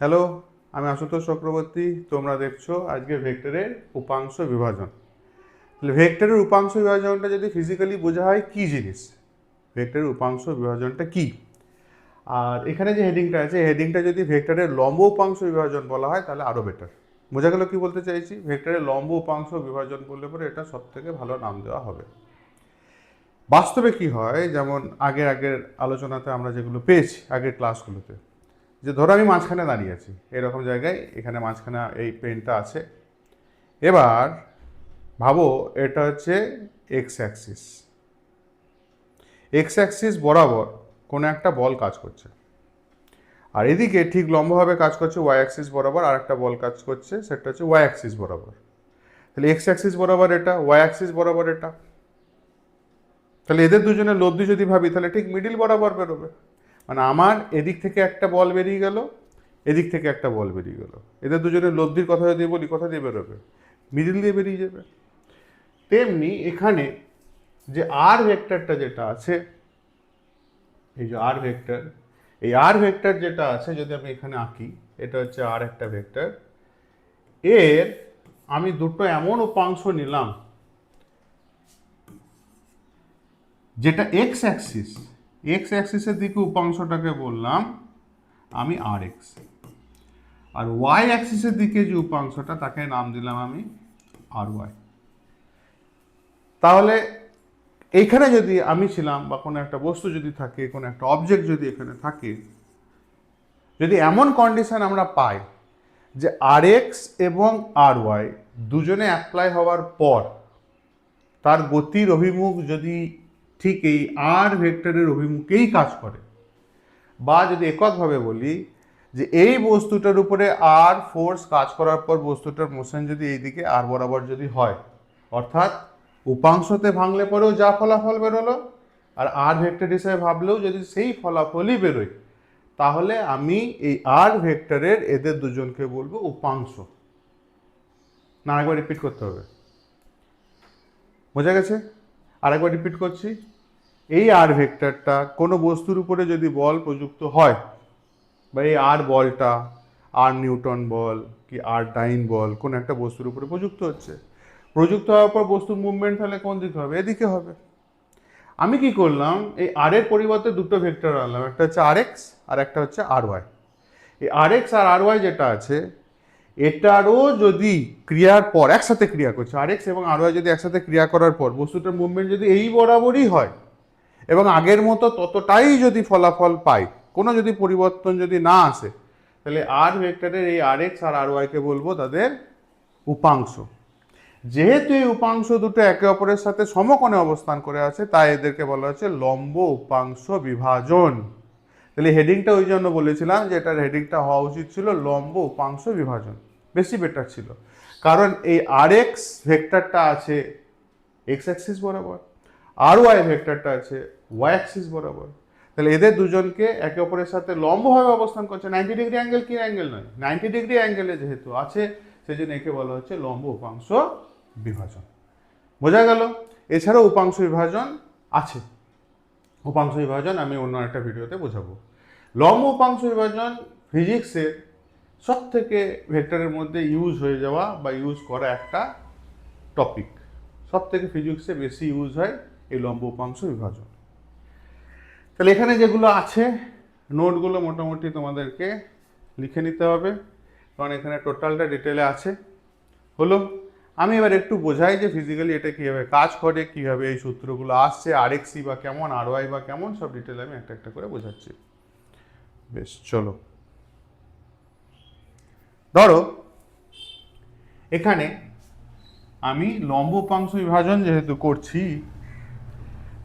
Hello, আমি আশুতোষ চক্রবর্তী। তোমরা দেখছো আজকে ভেক্টরের উপাংশ বিভাজন। তাহলে ভেক্টরের উপাংশ বিভাজনটা যদি ফিজিক্যালি বোঝা হয় কী জিনিস, ভেক্টরের উপাংশ বিভাজনটা কি, আর এখানে যে হেডিংটা আছে হেডিংটা যদি ভেক্টরের লম্ব উপাংশ বিভাজন বলা হয় তাহলে আরও বেটার। বোঝা গেল কি বলতে চাইছি? ভেক্টরের লম্ব উপাংশ বিভাজন বললে পরে এটা সব থেকে ভালো নাম দেওয়া হবে। বাস্তবে কি হয়, যেমন আগের আগের আলোচনাতে আমরা যেগুলো পেয়েছি আগের ক্লাসগুলোতে, যে ধরো আমি মাঝখানে দাঁড়িয়ে আছি এরকম জায়গায়, এখানে মাঝখানে এই পেনটা আছে। এবার ভাবো এটা হচ্ছে এক্স অ্যাক্সিস। এক্স অ্যাক্সিস বরাবর কোনো একটা বল কাজ করছে, আর এদিকে ঠিক লম্বভাবে কাজ করছে ওয়াই অ্যাক্সিস বরাবর আর একটা বল কাজ করছে, সেটা হচ্ছে ওয়াই অ্যাক্সিস বরাবর। তাহলে এক্স অ্যাক্সিস বরাবর এটা, ওয়াই অ্যাক্সিস বরাবর এটা। তাহলে এদের দুজনের লব্ধি যদি ভাবি তাহলে ঠিক মিডিল বরাবর বেরোবে। মানে আমার এদিক থেকে একটা বল বেরিয়ে গেল, এদিক থেকে একটা বল বেরিয়ে গেল, এদের দুজনের লব্ধির কথা যদি বলি কোথা দিয়ে বেরোবে? মিডিল দিয়ে বেরিয়ে যাবে। তেমনি এখানে যে আর ভেক্টরটা যেটা আছে, এই যে আর ভেক্টর, এই আর ভেক্টর যেটা আছে যদি আমি এখানে আঁকি, এটা হচ্ছে আর একটা ভেক্টর। এর আমি দুটো এমন উপাংশ নিলাম যেটা এক্স অ্যাক্সিস, এক্স অ্যাক্সিসের দিকে উপাংশটাকে বললাম আমি আর এক্স, আর ওয়াই অ্যাক্সিসের দিকে যে উপাংশটা তাকে নাম দিলাম আমি আর ওয়াই। তাহলে এইখানে যদি আমি ছিলাম বা কোনো একটা বস্তু যদি থাকে, কোনো একটা অবজেক্ট যদি এখানে থাকে, যদি এমন কন্ডিশন আমরা পাই যে আর এক্স এবং আর ওয়াই দুজনে অ্যাপ্লাই হওয়ার পর তার গতির অভিমুখ যদি ঠিক এই আর ভেক্টরের অভিমুখেই কাজ করে, বা যদি এককভাবে বলি যে এই বস্তুটার উপরে আর ফোর্স কাজ করার পর বস্তুটার মোশন যদি এইদিকে আর বরাবর যদি হয়, অর্থাৎ উপাংশতে ভাঙলে পরেও যা ফলাফল বেরোলো আর আর ভেক্টর হিসেবে ভাবলেও যদি সেই ফলাফলই বেরোয়, তাহলে আমি এই আর ভেক্টরের এদের দুজনকে বলবো উপাংশ। না, আরেকবার রিপিট করতে হবে। বোঝা গেছে? আরেকবার রিপিট করছি। এই আর ভেক্টরটা কোনো বস্তুর উপরে যদি বল প্রযুক্ত হয়, বা এই আর বলটা আর নিউটন বল কি আর ডাইন বল কোনো একটা বস্তুর উপরে প্রযুক্ত হচ্ছে, প্রযুক্ত হওয়ার পর বস্তুর মুভমেন্ট তাহলে কোন দিকে হবে? এদিকে হবে। আমি কি করলাম, এই আর এর পরিবর্তে দুটো ভেক্টর আনলাম, একটা হচ্ছে আর এক্স আর একটা হচ্ছে আর ওয়াই। এই আর এক্স আর আর ওয়াই যেটা আছে, এটারও যদি ক্রিয়ার পর একসাথে ক্রিয়া করছে, আর এক্স এবং আর ওয়াই যদি একসাথে ক্রিয়া করার পর বস্তুটার মুভমেন্ট যদি এই বরাবরই হয় এবং আগের মতো ততটাই যদি ফলাফল পাই, কোনো যদি পরিবর্তন যদি না আসে, তাহলে আর ভেক্টরের এই আর এক্স আর আর ওয়াইকে বলবো তাদের উপাংশ। যেহেতু এই উপাংশ দুটো একে অপরের সাথে সমকোণে অবস্থান করে আছে, তাই এদেরকে বলা হচ্ছে লম্ব উপাংশ বিভাজন। তাহলে হেডিংটা ওই জন্য বলেছিলাম যে এটার হেডিংটা হওয়া উচিত ছিল লম্ব উপাংশ বিভাজন, বেশি বেটার ছিল। কারণ এই আর এক্স ভেক্টরটা আছে এক্স অ্যাক্সিস বরাবর, আর ওয়াই ভেক্টরটা আছে ওয়াই অ্যাক্সিস বরাবর। তাহলে এদের দুজনকে একে অপরের সাথে লম্বভাবে অবস্থান করছে, 90 ডিগ্রি অ্যাঙ্গেল, কি অ্যাঙ্গেল নয়, 90 ডিগ্রি অ্যাঙ্গেলে যেহেতু আছে সেই জন্য একে বলা হচ্ছে লম্ব উপাংশ বিভাজন। বোঝা গেল? এছাড়াও উপাংশ বিভাজন আছে, উপাংশ বিভাজন আমি অন্য একটা ভিডিওতে বোঝাবো। লম্ব উপাংশ বিভাজন ফিজিক্সের সব থেকে ভেক্টরের মধ্যে ইউজ হয়ে যাওয়া বা ইউজ করা একটা টপিক, সব থেকে ফিজিক্সে বেশি ইউজ হয় এই লম্ব উপাংশ বিভাজন। তাহলে এখানে যেগুলো আছে নোটগুলো মোটামুটি তোমাদেরকে লিখে নিতে হবে, কারণ এখানে টোটালটা ডিটেলে আছে। হলো, আমি এবার একটু বোঝাই যে ফিজিক্যালি এটা কীভাবে কাজ করে, কীভাবে এই সূত্রগুলো আসছে, আর এক্সি বা কেমন, আর ওয়াই বা কেমন, সব ডিটেলে আমি একটা একটা করে বোঝাচ্ছি। বেশ, চলো। ধরো এখানে আমি লম্ব উপাংশ বিভাজন যেহেতু করছি,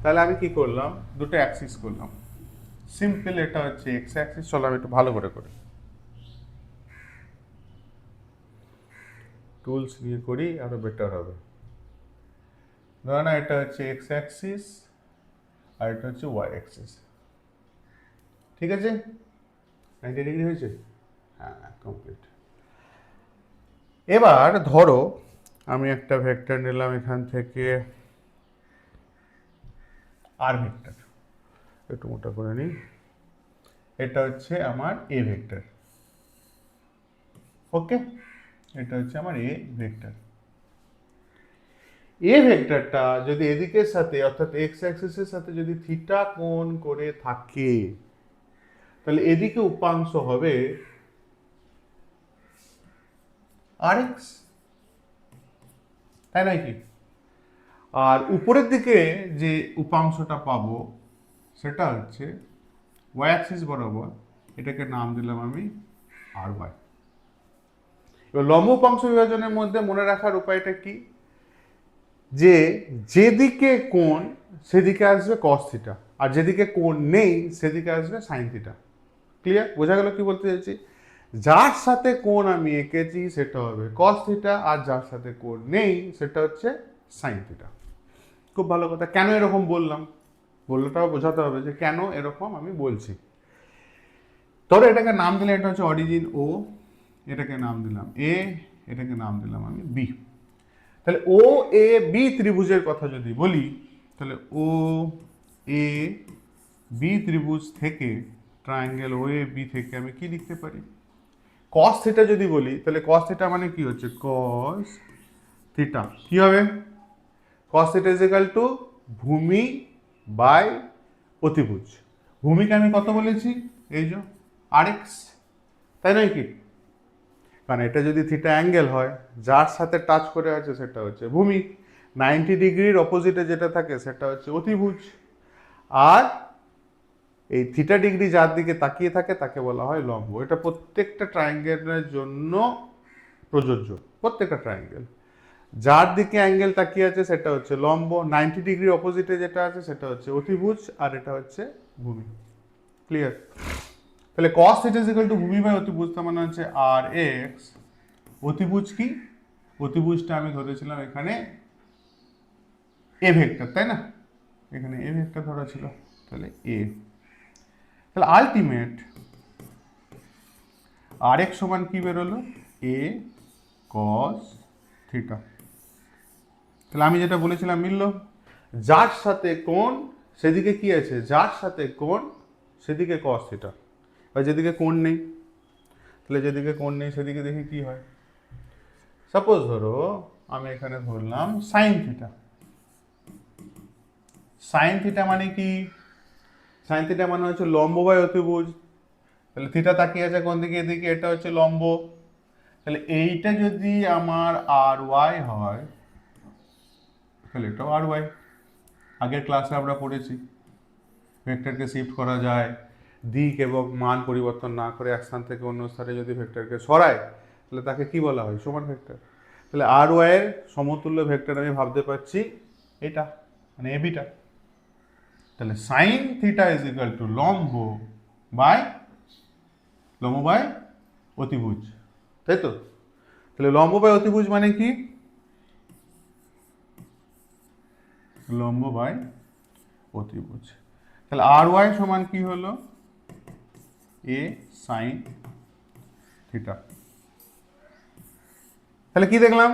তাহলে আমি কি করলাম, দুটো অ্যাক্সিস করলাম। সিম্পল, এটা হচ্ছে এক্স অ্যাক্সিস। চলো আমি একটু ভালো করে টুলস নিয়ে করি, আরো বেটার হবে। ধরো না এটা হচ্ছে এক্স অ্যাক্সিস আর এটা হচ্ছে ওয়াই অ্যাক্সিস, ঠিক আছে? 90 ডিগ্রি হয়েছে? হ্যাঁ, কমপ্লিট। এবার ধরো আমি একটা ভেক্টর নিলাম এখান থেকে আর ভেক্টর, একটু মোটা করে নিই। এটা হচ্ছে আমার এ ভেক্টর। ওকে, এটা হচ্ছে আমার এ ভেক্টর। এ ভেক্টরটা যদি এদিকের সাথে অর্থাৎ এক্স অ্যাক্সিসের সাথে যদি থিটা কোণ করে থাকে, তাহলে এদিকে উপাংশ হবে আর এক্স, তাই নয় কি? আর উপরের দিকে যে উপাংশটা পাবো সেটা হচ্ছে ওয়াই অ্যাক্সিস বরাবর, এটাকে নাম দিলাম আমি আর ওয়াই। এবার লম্ব উপাংশ বিভাজনের মধ্যে মনে রাখার উপায়টা কি, যে যেদিকে কোণ সেদিকে আসবে কস থিটা, আর যেদিকে কোণ নেই সেদিকে আসবে সাইন থিটা। ক্লিয়ার? বোঝা গেল কি বলতে চাইছি? যার সাথে কোণ আমি এঁকেছি সেটা হবে কস থিটা, আর যার সাথে কোণ নেই সেটা হচ্ছে সাইন থিটা। খুব ভালো কথা। কেন এরকম বললাম, বললেটাও বোঝাতে হবে যে কেন এরকম আমি বলছি। ধরো এটাকে নাম দিলে এটা হচ্ছে অরিজিন ও, এটাকে নাম দিলাম এ, এটাকে নাম দিলাম আমি বি। তাহলে ও এ বি ত্রিভুজের কথা যদি বলি, তাহলে ও এ বি ত্রিভুজ থেকে ট্রায়াঙ্গেল ও এ বি থেকে আমি কি লিখতে পারি? কস থিটা যদি বলি, তাহলে কস থিটা মানে কি হচ্ছে কস থিটা, কি হবে? কস থিটা ইজ ইকাল টু ভূমি বাই অতিভুজ। ভূমিকে আমি কত বলেছি? এই যে আর এক্স, তাই নয় কি? কারণ এটা যদি থিটা অ্যাঙ্গেল হয়, যার সাথে টাচ করে আছে সেটা হচ্ছে ভূমি, 90 ডিগ্রির অপোজিটে যেটা থাকে সেটা হচ্ছে অতিভুজ, আর এই থিটা ডিগ্রি যার দিকে তাকিয়ে থাকে তাকে বলা হয় লম্ব। এটা প্রত্যেকটা ট্রায়াঙ্গেলের জন্য প্রযোজ্য, প্রত্যেকটা ট্রায়াঙ্গেল। যার দিকে অ্যাঙ্গেল তাকিয়ে আছে সেটা হচ্ছে লম্ব, 90 ডিগ্রি অপোজিটে যেটা আছে সেটা হচ্ছে অতিভুজ, আর এটা হচ্ছে ভূমি। ক্লিয়ার? তাহলে cos theta is equal two ভূমি বাই অতিভুজ, তার মানে হচ্ছে আর এক্স। অতিভুজ কি? অতিভুজটা আমি ধরেছিলাম এখানে এ ভেক্টর, তাই না? এখানে এ ভেক্টর ধরা ছিল, তাহলে এ। তাহলে আলটিমেট আর এক্স সমান কি বেরোলো? এ কস থিটা। তাহলে আমি যেটা বলেছিলাম মিললো। যার সাথে কোণ সেদিকে কি আছে? যার সাথে কোণ সেদিকে কস থিটা, আর যেদিকে কোণ নেই, তাহলে যেদিকে কোণ নেই সেদিকে দেখি কি হয়। সাপোজ ধরো আমি এখানে ধরলাম সাইন থিটা। সাইন থিটা মানে কি? সাইন থিটা মানে হচ্ছে লম্ব বাই অতিভুজ। তাহলে থিটা তাকিয়ে আছে কোন দিকে? এদিকে, এটা হচ্ছে লম্ব। তাহলে এইটা যদি আমার আর ওয়াই হয়, তাহলে এটাও আর ওয়াই। আগের ক্লাসে আমরা পড়েছি ভেক্টরকে শিফট করা যায়, দিক এবং মান পরিবর্তন না করে এক স্থান থেকে অন্য স্থানে যদি ভেক্টরকে সরায় তাহলে তাকে কি বলা হয়? সমান ভেক্টর। তাহলে আর ওয়াই এর সমতুল্য ভেক্টর আমি ভাবতে পারছি এটা, মানে এবিটা। তাহলে sine theta is equal to by লম্ব বাই অতিভুজ, তাই তো? তাহলে লম্ব বাই অতিভুজ মানে কি? লম্ব বাই অতিভুজ। তাহলে আর ওয়াই সমান কি হলো? এ সাইন থিটা। তাহলে কি দেখলাম?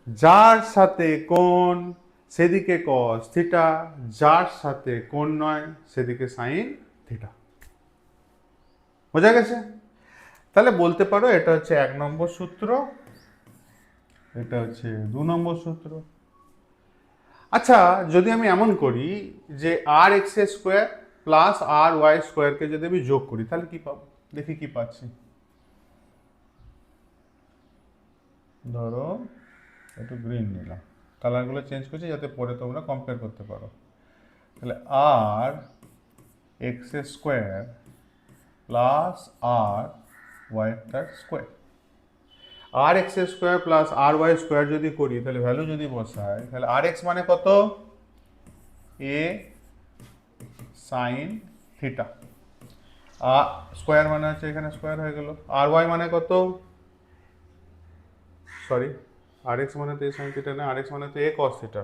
যার সাথে কোণ সেদিকে কস থিটা, যার সাথে কোণ নয় সেদিকে সাইন থিটা। বোঝা গেছে? তাহলে বলতে পারো এটা হচ্ছে 1 নম্বর সূত্র, এটা হচ্ছে 2 নম্বর সূত্র। আচ্ছা, যদি আমি এমন করি যে আর এক্স স্কোয়ার প্লাস আর ওয়াই স্কোয়ারকে যদি আমি যোগ করি তাহলে কি পাবো? দেখি কি পাচ্ছি। ধরো একটু গ্রিন নিলাম, কালারগুলো চেঞ্জ করছি যাতে পরে তোমরা কম্পেয়ার করতে পারো। তাহলে আর এক্স স্কোয়ার প্লাস আর ওয়াই তার স্কোয়ার, আর এক্স স্কোয়ার প্লাস আর ওয়াই স্কোয়ার যদি করি তাহলে ভ্যালু যদি বসাই তাহলে আর এক্স মানে কত? এ সাইন থিটা, আর স্কোয়ার মানে হচ্ছে এখানে স্কোয়ার হয়ে গেল। আর ওয়াই মানে কত? সরি, আর এক্স মানে তো এ সাইন থিটা না, আর এক্স মানে তো এ কস থিটা।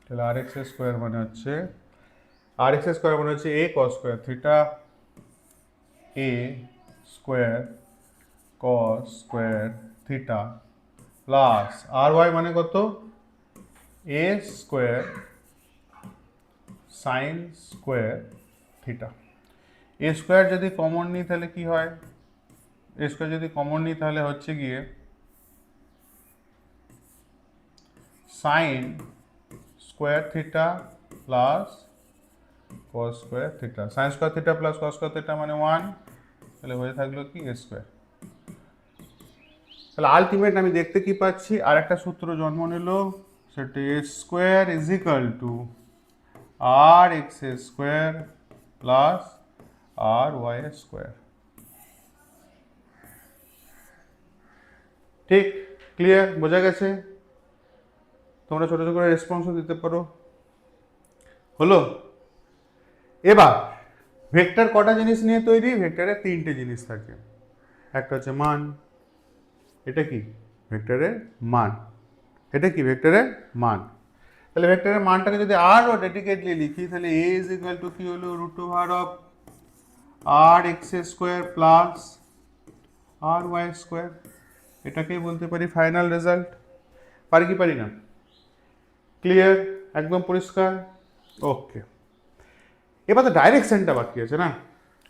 তাহলে আর এক্স স্কোয়ার মানে হচ্ছে, আর এক্স স্কোয়ার মানে হচ্ছে a cos square theta, a square cos square theta plus R y মানে কত? A square sine square theta. A square যদি কমন নিই তাহলে কি হয়, এ স্কোয়ার যদি কমন নিই তাহলে হচ্ছে গিয়ে sign square theta plus cos square theta, sign square theta plus cos square theta মানে 1, তাহলে হয়ে থাকলো কি এ স্কোয়ার। তাহলে আলটিমেট আমি দেখতে কি পাচ্ছি, আর একটা সূত্র জন্ম নিল, সেটা a square is equal to আর এক্স স্কোয়ার প্লাস আর ওয়াই স্কোয়ার। ঠিক, ক্লিয়ার, বোঝা গেছে? তোমরা ছোট ছোট করে রেসপন্সও দিতে পারো। হলো? এবার ভেক্টর কটা জিনিস নিয়ে তৈরি? ভেক্টরের তিনটে জিনিস থাকে। একটা হচ্ছে মান, এটা কি ভেক্টরের মান, এটা কি ভেক্টরের মান। তাহলে ভেক্টরের মানটাকে যদি আরও ডেডিকেটলি লিখি তাহলে এ ইজ ইকুয়াল টু কি হলো, root over of R x square plus R Y square. এটাকেই বলতে পারি ফাইনাল রেজাল্ট। পারি কি পারি না? ক্লিয়ার, একদম পরিষ্কার, ওকে। এবার তো ডাইরেকশনটা বাকি আছে না।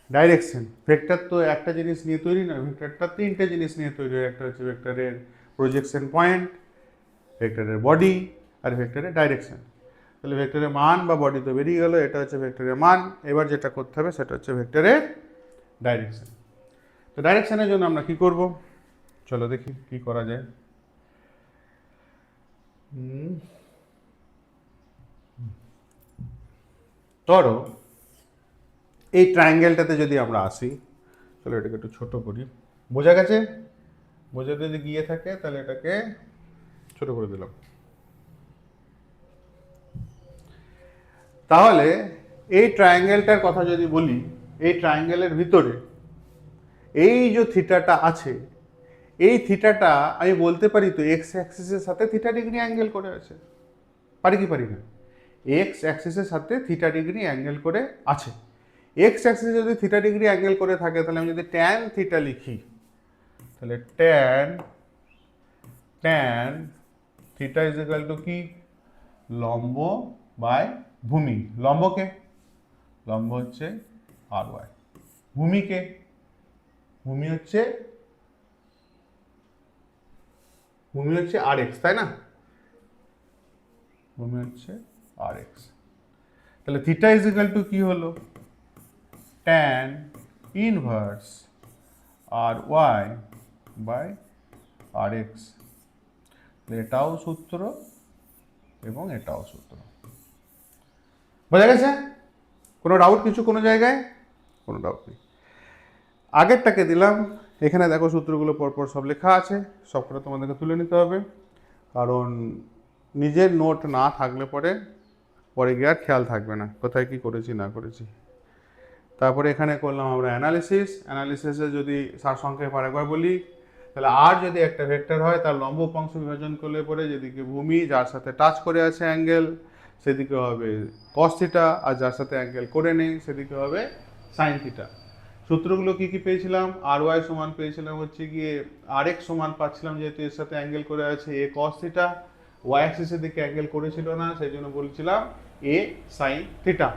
ডাইরেকশন, ভেক্টর তো একটা জিনিস নিয়ে তৈরি না, ভেক্টরটা তিনটে জিনিস নিয়ে তৈরি হয়। একটা হচ্ছে ভেক্টরের প্রজেকশন পয়েন্ট, ভেক্টরের বডি, আর ভেক্টরের ডাইরেকশন। তাহলে ভেক্টরের মান বা বডি তো বেরিয়ে গেল, এটা হচ্ছে ভেক্টরের মান। এবার যেটা করতে হবে সেটা হচ্ছে ভেক্টরের ডাইরেকশন। তো ডাইরেকশনের জন্য আমরা কি করব, চলো দেখি কি করা যায়। ধরো এই ট্রায়াঙ্গেলটাতে যদি আমরা আসি, চলো এটাকে একটু ছোট করি, বোঝা গেছে? বোঝাতে যদি গিয়ে থাকে তাহলে এটাকে ছোট করে দিলাম। তাহলে এই ট্রায়াঙ্গেলটার কথা যদি বলি, এই ট্রায়াঙ্গেলের ভিতরে এই যে থিটাটা আছে, এই থিটাটা আমি বলতে পারি তো এক্স অ্যাক্সিসের সাথে থিটা ডিগ্রি অ্যাঙ্গেল করে আছে। পারি কি পারি না? এক্স অ্যাক্সিসের সাথে থিটা ডিগ্রি অ্যাঙ্গেল করে আছে। এক্স অ্যাক্সিসে যদি থিটা ডিগ্রি অ্যাঙ্গেল করে থাকে তাহলে আমি যদি ট্যান থিটা লিখি, তাহলে tan tan theta is equal to কি, লম্ব বাই ভূমি। লম্বকে, লম্ব হচ্ছে আর ওয়াই, ভূমিকে, ভূমি হচ্ছে আর এক্স, তাই না? ভূমি হচ্ছে আর এক্স। তাহলে থিটা ইজ ইকুয়াল টু কি হলো, tan inverse R Y by R X. এটাও সূত্র এবং এটাও সূত্র। বোঝা গেছে? কোনো ডাউট কিছু কোনো জায়গায়? কোনো ডাউট নেই। আগেরটাকে দিলাম, এখানে দেখো সূত্রগুলো পরপর সব লেখা আছে, সবকটা তোমাদেরকে তুলে নিতে হবে, কারণ নিজের নোট না থাকলে পরে গিয়ে আর খেয়াল থাকবে না কোথায় কি করেছি না করেছি। তারপরে এখানে করলাম আমরা অ্যানালিসিসে যদি সারসংক্ষেপ আরেকবার বলি, তাহলে আর যদি একটা ভেক্টর হয় তার লম্ব উপাংশ বিভাজন করলে পরে যেদিকে ভূমি যার সাথে টাচ করে আছে অ্যাঙ্গেল সেদিকে হবে কস থিটা, আর যার সাথে অ্যাঙ্গেল করে নেই সেদিকে হবে সাইন থিটা। সূত্রগুলো কি কি পেয়েছিলাম, আর ওয়াই সমান পেয়েছিলাম হচ্ছে গিয়ে আর এক্স সমান পাচ্ছিলাম যেহেতু এর সাথে অ্যাঙ্গেল করে আছে এ কস থিটা, ওয়াই অ্যাক্সিসের দিকে অ্যাঙ্গেল করেছিল না সেই জন্য বলছিলাম এ সাইন থিটা।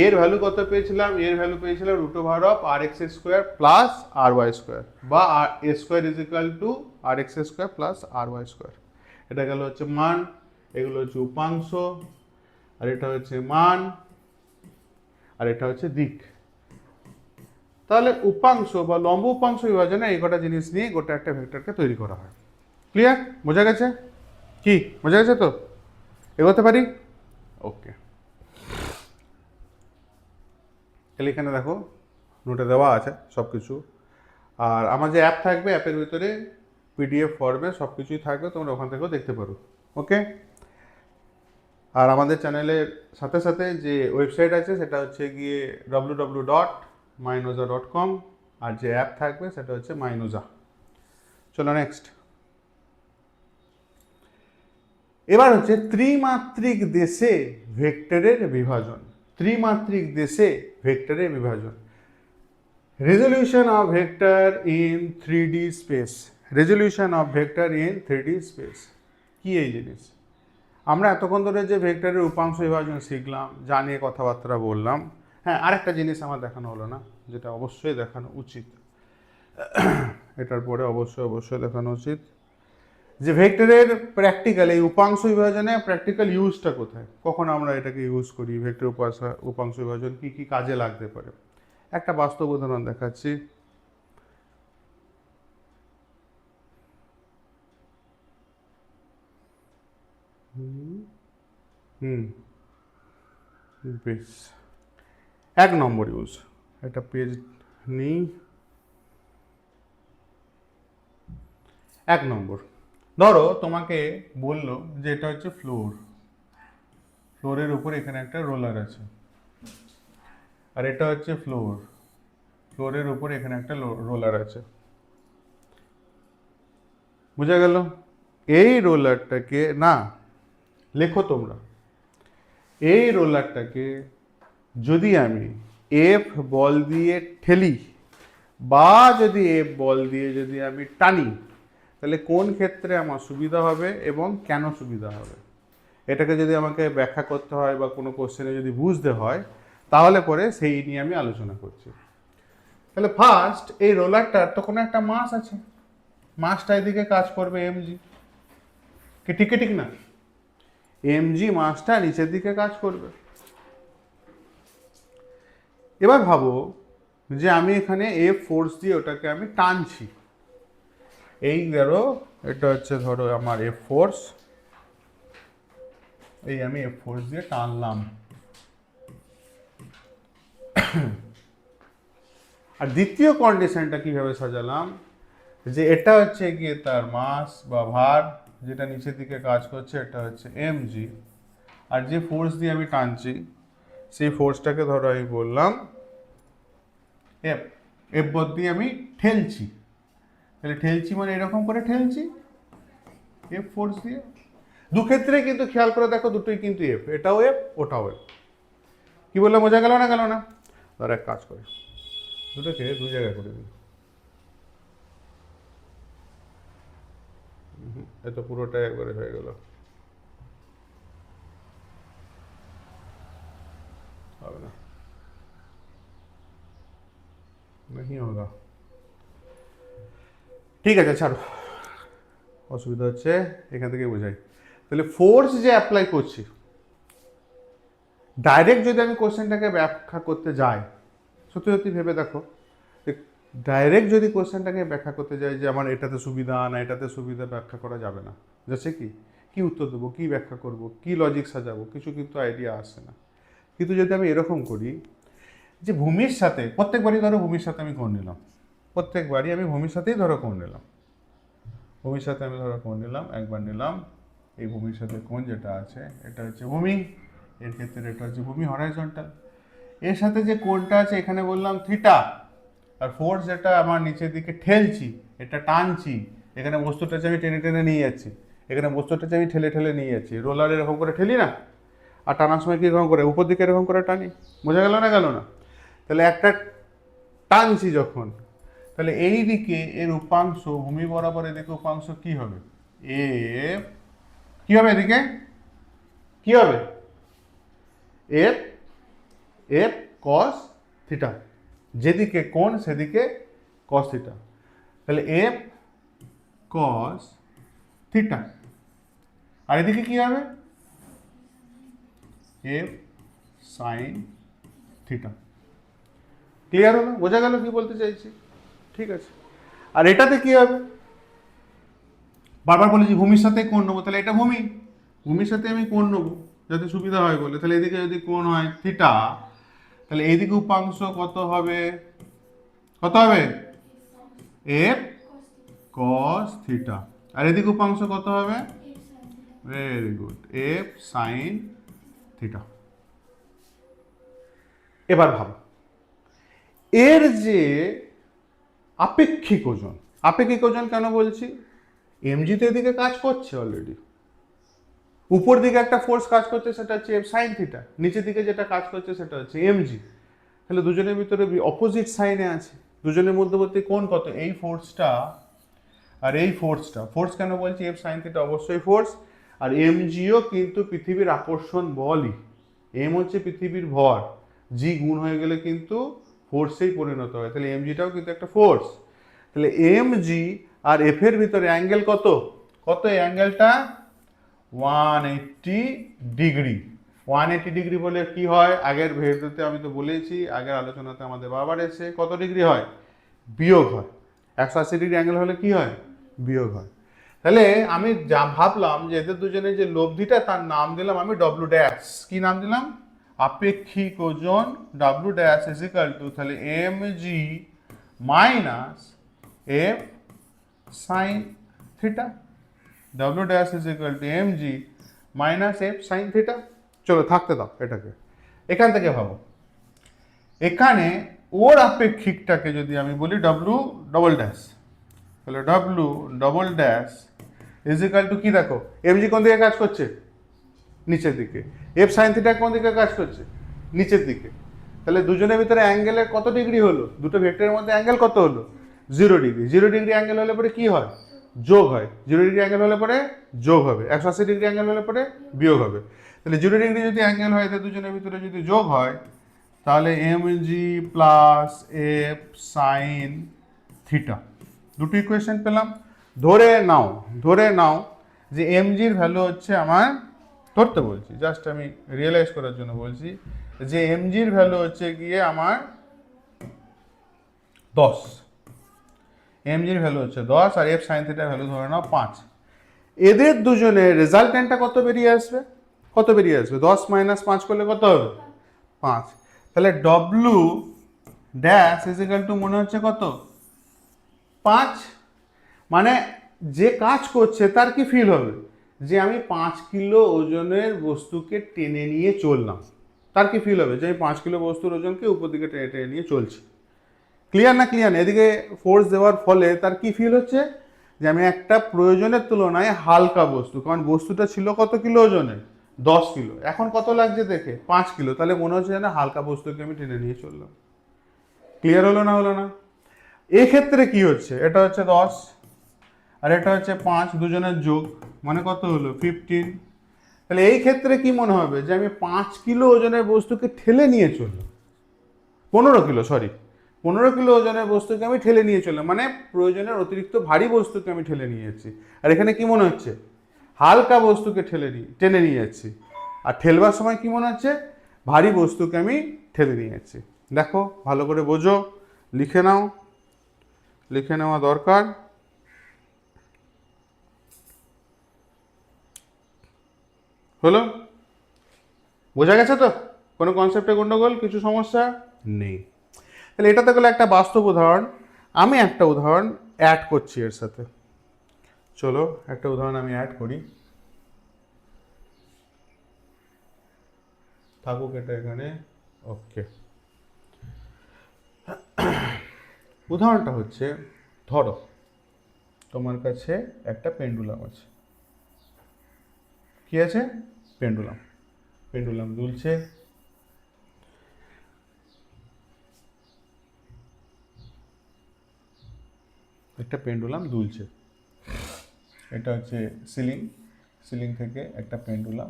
এর ভ্যালু কত পেয়েছিলাম, এর ভ্যালু পেয়েছিলাম root over of R x square plus R Y square, বা আর a square is equal to আর এক্স স্কোয়ার প্লাস আর ওয়াই স্কোয়ার। এটা গেল হচ্ছে মান, এগুলো হচ্ছে উপাংশ, আর এটা হচ্ছে মান, আর এটা হচ্ছে দিক। তাহলে উপাংশ বা লম্ব উপাংশ বিভাজনে এই কটা জিনিস নিয়ে গোটা একটা ভেক্টরকে তৈরি করা হয়। ক্লিয়ার, বোঝা গেছে? কি বোঝা গেছে তো? এগোতে পারি? ওকে। তাহলে এখানে দেখো নোটে দেওয়া আছে সব কিছু, আর আমার যে অ্যাপ থাকবে অ্যাপের ভিতরে পিডিএফ ফর্মে সব কিছুই থাকবে, তোমরা ওখান থেকেও দেখতে পারো। ওকে। আর আমাদের চ্যানেলের সাথে সাথে যে ওয়েবসাইট আছে সেটা হচ্ছে গিয়ে www.mynoza.com, আর যে অ্যাপ থাকবে সেটা হচ্ছে মাইনোজা। চলো নেক্সট। এবার হচ্ছে ত্রিমাত্রিক দেশে ভেক্টরের বিভাজন। ত্রিমাত্রিক দেশে ভেক্টরের বিভাজন, resolution of vector in 3D space. Resolution of vector in 3D space কি এই জিনিস? আমরা এতক্ষণ ধরে যে ভেক্টরের উপাংশ বিভাজন শিখলাম, যা নিয়ে কথাবার্তা বললাম, হ্যাঁ, আরেকটা জিনিস আমার দেখানো হলো না, যেটা অবশ্যই দেখানো উচিত, এটার পরে অবশ্যই দেখানো উচিত, যে ভেক্টরের প্র্যাকটিক্যাল, এই উপাংশ বিভাজনে প্র্যাকটিক্যাল ইউজটা কোথায়, কখন আমরা এটাকে ইউজ করি, ভেক্টর উপাংশ বিভাজন কি কি কাজে লাগতে পারে। একটা বাস্তব উদাহরণ দেখাচ্ছি। বেশ, 1 নম্বর ইউজ, এটা পেজ নিই। 1 নম্বর, ধরো তোমাকে বললো যে এটা হচ্ছে ফ্লোর, ফ্লোরের উপর এখানে একটা রোলার আছে, আর এটা হচ্ছে ফ্লোর, ফ্লোরের উপর এখানে একটা রোলার আছে। বুঝা গেল? এই রোলারটাকে না, লেখো তোমরা, এই রোলারটাকে যদি আমি এফ বল দিয়ে ঠেলি, বা যদি এফ বল দিয়ে যদি আমি টানি, তাহলে কোন ক্ষেত্রে আমার সুবিধা হবে এবং কেন সুবিধা হবে, এটাকে যদি আমাকে ব্যাখ্যা করতে হয় বা কোনো কোশ্চেনে যদি বুঝতে হয়, তাহলে পরে সেই নিয়ে আমি আলোচনা করছি। তাহলে ফার্স্ট, এই রোলারটার তো কোনো একটা মাস আছে, মাসটা এদিকে কাজ করবে এমজি, কি ঠিক না? এমজি মাসটা নিচের দিকে কাজ করবে। এবার ভাবো যে আমি এখানে এফ ফোর্স দিয়ে ওটাকে আমি টানছি, এই ধরো এটা হচ্ছে ধরো আমার এফ ফোর্স, এই আমি এফ ফোর্স দিয়ে টানলাম। আর দ্বিতীয় কন্ডিশনটা কিভাবে সাজালাম, যে এটা হচ্ছে গিয়ে তার মাস বা ভার, যেটা নিচের দিকে কাজ করছে, এটা হচ্ছে এমজি, আর যে ফোর্স দিয়ে আমি টানছি সেই ফোর্সটাকে ধরো আমি বললাম এফ, এফ বল দিয়ে আমি ঠেলছি, তাহলে ঠেলছি মানে এরকম করে ঠেলছি এফ ফোর্স দিয়ে। দুক্ষেত্রে কিন্তু খেয়াল করে দেখো, দুটোই কিন্তু এফ, এটাও এফ ওটাও এফ। কি বললাম, বোঝা গেল না? ধর এক কাজ করে দুটোকে দু জায়গায় করে দিই, এত পুরোটাই একবারে হয়ে গেল, হবে না, नहीं होगा। ঠিক আছে, ছাড়ো, অসুবিধা হচ্ছে, এখান থেকে বোঝাই। তাহলে ফোর্স যে অ্যাপ্লাই করছি, ডাইরেক্ট যদি আমি কোশ্চেনটাকে ব্যাখ্যা করতে যাই, সত্যি ভেবে দেখো, ডাইরেক্ট যদি কোশ্চেনটাকে ব্যাখ্যা করতে যাই যে আমার এটাতে সুবিধা না এটাতে সুবিধা, ব্যাখ্যা করা যাবে না। যাচ্ছে কি উত্তর দেবো, কি ব্যাখ্যা করব, কি লজিক সাজাবো, কিছু কিন্তু আইডিয়া আসছে না। কিন্তু যদি আমি এরকম করি যে ভূমির সাথে, প্রত্যেকবারই ধরো ভূমির সাথে আমি কোণ নিলাম, প্রত্যেকবারই আমি ভূমির সাথেই ধরো কোণ নিলাম, ভূমির সাথে আমি ধরো কোণ নিলাম, একবার নিলাম, এই ভূমির সাথে কোণ যেটা আছে এটা হচ্ছে ভূমি, এর ক্ষেত্রে এটা হচ্ছে ভূমি হরাইজন্টাল, এর সাথে যে কোণটা আছে এখানে বললাম থিটা, আর ফোর্স যেটা আমার নিচের দিকে ঠেলছি, এটা টানছি, এখানে বস্তুটা আমি টেনে টেনে নিয়ে যাচ্ছি, এখানে বস্তুটা আমি ঠেলে ঠেলে নিয়ে যাচ্ছি, রোলার এরকম করে ঠেলি না, আর টানার সময় কীরকম করে উপর দিকে এরকম করে টানি, বোঝা গেল না? তাহলে একটা টানছি যখন, তাহলে এই দিকে এর উপাংশ, ভূমি বরাবর এদিকে উপাংশ কি হবে, এফ, কি হবে এদিকে, কি হবে, এফ, এফ কস থিটা, যেদিকে কোণ সেদিকে কস থিটা, তাহলে এফ কস থিটা, আর এদিকে কি হবে, এফ সাইন থিটা। ক্লিয়ার হলো, বোঝা গেল কি বলতে চাইছি? ঠিক আছে। আর এটাতে কি হবে, বারবার বলেছি ভূমির সাথে কোণ নেবো, তাহলে এটা ভূমি, ভূমির সাথে আমি কোণ নেবো যাতে সুবিধা হয় বলে, তাহলে এদিকে যদি কোণ হয় থিটা, তাহলে এইদিকে উপাংশ কত হবে, এফ কস থিটা, আর এদিকে উপাংশ কত হবে, very good, F sine theta. এবার ভাবো, এর যে আপেক্ষিক ওজন, আপেক্ষিক ওজন কেন বলছি, এমজি তো এদিকে কাজ করছে অলরেডি, উপর দিকে একটা ফোর্স কাজ করছে সেটা হচ্ছে এফ সাইন থিটা, নিচের দিকে যেটা কাজ করছে সেটা হচ্ছে এমজি, তাহলে দুজনের ভিতরে অপোজিট সাইনে আছে, দুজনের মধ্যবর্তী কোণ কত, এই ফোর্সটা আর এই ফোর্সটা, ফোর্স কেন বলছি, এফ সাইন থিটা অবশ্যই ফোর্স, আর এমজিও কিন্তু পৃথিবীর আকর্ষণ বলই, এম হচ্ছে পৃথিবীর ভর, জি গুণ হয়ে গেলে কিন্তু ফোর্সেই পরিণত হয়, তাহলে এমজিটাও কিন্তু একটা ফোর্স। তাহলে এম জি আর এফ এর ভিতরে অ্যাঙ্গেল কত, কত এই অ্যাঙ্গেলটা 180 ডিগ্রি। 180 ডিগ্রি বলে কি হয়, আগের ভিডিওতে আমি তো বলেছি, আগের আলোচনাতে আমাদের বারবার এসে কত ডিগ্রি হয়, বিয়োগ হয়। 180 ডিগ্রি অ্যাঙ্গেল হলে কি হয়, বিয়োগ হয়। তাহলে আমি যা ভাবলাম যে এদের দুজনের যে লব্ধিটা তার নাম দিলাম আমি ডব্লু ড্যাশ। কি নাম দিলাম, আপেক্ষিক ওজন W dash is equal to, তাহলে M G minus F sine theta. W dash is equal to M G minus F sine theta. চলো থাকতে দাও এটাকে, এখান থেকে ভাবো, এখানে ওর আপেক্ষিকটাকে যদি আমি বলি ডব্লু ডবল ড্যাশ, তাহলে W double dash is equal two কি, দেখো এমজি কোন দিকে কাজ করছে, নিচের দিকে, এফ সাইন থিটা কোন দিকে কাজ করছে, নিচের দিকে। তাহলে দুজনের ভিতরে অ্যাঙ্গেলের কত ডিগ্রি হলো, দুটো ভেক্টরের মধ্যে অ্যাঙ্গেল কত হলো, 0 ডিগ্রি। 0 ডিগ্রি অ্যাঙ্গেল হলে পরে কি হয়, যোগ হয়। 0 ডিগ্রি অ্যাঙ্গেল হলে পরে যোগ হবে, 180 ডিগ্রি অ্যাঙ্গেল হলে পরে বিয়োগ হবে। তাহলে 0 ডিগ্রি যদি অ্যাঙ্গেল হয়, এদের দুজনের ভিতরে যদি যোগ হয়, তাহলে M G plus F sine theta. দুটো ইকুয়েশন পেলাম। ধরে নাও যে এম জির ভ্যালু হচ্ছে আমার, ধরতে বলছি জাস্ট আমি রিয়েলাইজ করার জন্য বলছি, যে এম জির ভ্যালু হচ্ছে গিয়ে আমার 10, এম জির ভ্যালু হচ্ছে 10 আর এফ সাইন থিটার ভ্যালু ধরে নাও 5। এদের দুজনের রেজাল্টেন্টটা কত বেরিয়ে আসবে, কত বেরিয়ে আসবে, 10 মাইনাস 5 করলে কত হবে, 5। তাহলে W dash is equal two মনে হচ্ছে কত, 5। মানে যে কাজ করছে তার কি ফিল হবে, যে আমি 5 কিলো ওজনের বস্তুকে টেনে নিয়ে চললাম, তার কি ফিল হবে যে আমি 5 কিলো বস্তুর ওজনকে উপর দিকে টেনে টেনে নিয়ে চলছি। ক্লিয়ার না, ক্লিয়ার না? এদিকে ফোর্স দেওয়ার ফলে তার কি ফিল হচ্ছে, যে আমি একটা প্রয়োজনের তুলনায় হালকা বস্তু, কারণ বস্তুটা ছিল কত কিলো ওজনের, 10 কিলো, এখন কত লাগছে দেখে 5 কিলো, তাহলে মনে হচ্ছে যেন হালকা বস্তুকে আমি টেনে নিয়ে চললাম। ক্লিয়ার হলো না, হলো না? এক্ষেত্রে কি হচ্ছে, এটা হচ্ছে 10 আর এটা হচ্ছে 5, দুজনের যোগ, মানে কত হলো 15। তাহলে এই ক্ষেত্রে কি মনে হবে, যে আমি 5 কিলো ওজনের বস্তুকে ঠেলে নিয়ে চললাম, 15 কিলো, সরি 15 কিলো ওজনের বস্তুকে আমি ঠেলে নিয়ে চললাম, মানে প্রয়োজনের অতিরিক্ত ভারী বস্তুকে আমি ঠেলে নিয়ে যাচ্ছি। আর এখানে কি মনে হচ্ছে, হালকা বস্তুকে টেনে নিয়ে যাচ্ছি। আর ঠেলবার সময় কি মনে হচ্ছে, ভারী বস্তুকে আমি ঠেলে নিয়ে যাচ্ছি। দেখো ভালো করে বোঝো, লিখে নাও, লিখে নেওয়া দরকার। হলো, বোঝা গেছে তো, কোনো কনসেপ্টে গন্ডগোল, কিছু সমস্যা নেই? তাহলে এটা তো গেলো একটা বাস্তব উদাহরণ। আমি একটা উদাহরণ অ্যাড করছি এর সাথে, চলো একটা উদাহরণ আমি অ্যাড করি, থাকুক এটা এখানে। ওকে, উদাহরণটা হচ্ছে, ধরো তোমার কাছে একটা পেন্ডুলাম আছে। কি আছে, পেন্ডুলাম, পেন্ডুলাম দুলছে, একটা পেন্ডুলাম দুলছে। এটা হচ্ছে সিলিং, সিলিং থেকে একটা পেন্ডুলাম